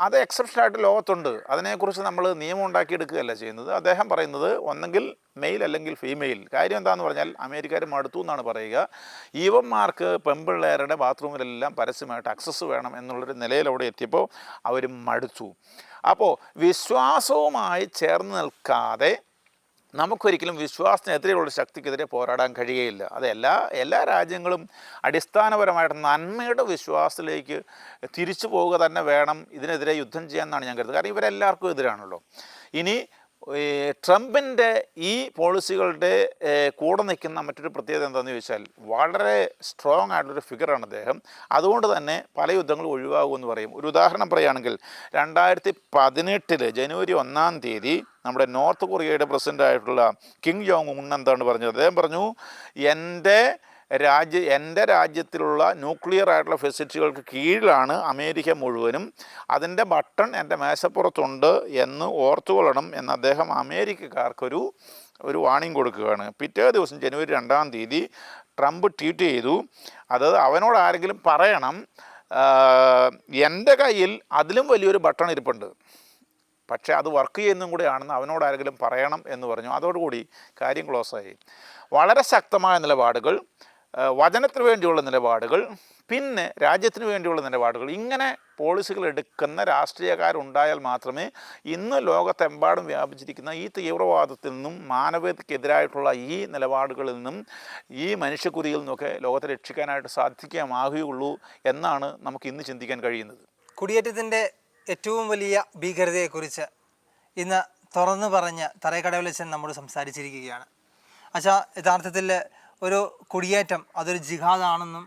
[SPEAKER 1] അത് എക്സെപ്ഷനായിട്ട് ലോകത്തുണ്ട്. അതിനെക്കുറിച്ച് നമ്മൾ നിയമം ഉണ്ടാക്കിയെടുക്കുകയല്ല ചെയ്യുന്നത്. അദ്ദേഹം പറയുന്നത് ഒന്നെങ്കിൽ മെയിൽ അല്ലെങ്കിൽ ഫീമെയിൽ. കാര്യം എന്താണെന്ന് പറഞ്ഞാൽ അമേരിക്കക്കാർ മടുത്തു എന്നാണ് പറയുക. ഈവന്മാർക്ക് പെൺപിള്ളേരുടെ ബാത്റൂമിലെല്ലാം പരസ്യമായിട്ട് അക്സസ് വേണം എന്നുള്ളൊരു നിലയിൽ അവിടെ എത്തിയപ്പോൾ അവർ മടുത്തു. അപ്പോൾ വിശ്വാസവുമായി ചേർന്ന് നിൽക്കാതെ നമുക്കൊരിക്കലും വിശ്വാസത്തിനെതിരെയുള്ള ശക്തിക്കെതിരെ പോരാടാൻ കഴിയുകയില്ല. അത് എല്ലാ രാജ്യങ്ങളും അടിസ്ഥാനപരമായിട്ട് നന്മയുടെ വിശ്വാസത്തിലേക്ക് തിരിച്ചു പോവുക തന്നെ വേണം ഇതിനെതിരെ യുദ്ധം ചെയ്യാമെന്നാണ് ഞാൻ കരുതുന്നത്. കാരണം ഇവരെല്ലാവർക്കും എതിരാണല്ലോ. ഇനി ട്രംപിൻ്റെ ഈ പോളിസികളുടെ കൂടെ നിൽക്കുന്ന മറ്റൊരു പ്രത്യേകത എന്താണെന്ന് ചോദിച്ചാൽ വളരെ സ്ട്രോങ് ആയിട്ടുള്ളൊരു ഫിഗറാണ് അദ്ദേഹം. അതുകൊണ്ട് തന്നെ പല യുദ്ധങ്ങളും ഒഴിവാകുമെന്ന് പറയും. ഒരു ഉദാഹരണം പറയുകയാണെങ്കിൽ 2018 ജനുവരി 1 തീയതി നമ്മുടെ നോർത്ത് കൊറിയയുടെ പ്രസിഡൻ്റായിട്ടുള്ള കിം ജോങ് ഉൻ എന്താണ് പറഞ്ഞത്? അദ്ദേഹം പറഞ്ഞു, എൻ്റെ രാജ്യത്തിലുള്ള ന്യൂക്ലിയർ ആയിട്ടുള്ള ഫെസിലിറ്റികൾക്ക് കീഴിലാണ് അമേരിക്ക മുഴുവനും. അതിൻ്റെ ബട്ടൺ എൻ്റെ മേശപ്പുറത്തുണ്ട് എന്ന് ഓർത്തുകൊള്ളണം എന്ന് അദ്ദേഹം അമേരിക്കക്കാർക്കൊരു വാണിംഗ് കൊടുക്കുകയാണ്. പിറ്റേ ദിവസം ജനുവരി 2 തീയതി ട്രംപ് ട്വീറ്റ് ചെയ്തു, അത് അവനോട് ആരെങ്കിലും പറയണം, എൻ്റെ കയ്യിൽ അതിലും വലിയൊരു ബട്ടൺ ഇരിപ്പുണ്ട്, പക്ഷേ അത് വർക്ക് ചെയ്യുന്നതും കൂടിയാണെന്ന് അവനോട് ആരെങ്കിലും പറയണം എന്ന് പറഞ്ഞു. അതോടുകൂടി കാര്യം ക്ലോസായി. വളരെ ശക്തമായ നിലപാടുകൾ, വചനത്തിന് വേണ്ടിയുള്ള നിലപാടുകൾ, പിന്നെ രാജ്യത്തിന് വേണ്ടിയുള്ള നിലപാടുകൾ, ഇങ്ങനെ പോളിസികൾ എടുക്കുന്ന രാഷ്ട്രീയക്കാരുണ്ടായാൽ മാത്രമേ ഇന്ന് ലോകത്തെമ്പാടും വ്യാപിച്ചിരിക്കുന്ന ഈ തീവ്രവാദത്തിൽ നിന്നും മാനവതയ്ക്കെതിരായിട്ടുള്ള ഈ നിലപാടുകളിൽ നിന്നും ഈ മനുഷ്യക്കുരിയിൽ നിന്നൊക്കെ ലോകത്തെ രക്ഷിക്കാനായിട്ട് സാധിക്കാമാകുകയുള്ളൂ എന്നാണ് നമുക്ക് ഇന്ന് ചിന്തിക്കാൻ കഴിയുന്നത്.
[SPEAKER 2] കുടിയേറ്റത്തിൻ്റെ ഏറ്റവും വലിയ ഭീകരതയെക്കുറിച്ച് ഇന്ന് തുറന്നു പറഞ്ഞ് തറക്കടവിലച്ചൻ നമ്മോട് സംസാരിച്ചിരിക്കുകയാണ്. അച്ഛാ, യഥാർത്ഥത്തിൽ ഒരു കുടിയേറ്റം അതൊരു ജിഹാദാണെന്നും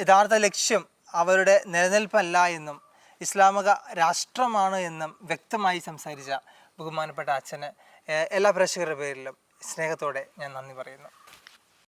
[SPEAKER 2] യഥാർത്ഥ ലക്ഷ്യം അവരുടെ നിലനിൽപ്പല്ല എന്നും ഇസ്ലാമിക രാഷ്ട്രമാണ് എന്നും വ്യക്തമായി സംസാരിച്ച ബഹുമാനപ്പെട്ട അച്ഛന് എല്ലാ പ്രേക്ഷകരുടെ പേരിലും സ്നേഹത്തോടെ ഞാൻ നന്ദി പറയുന്നു.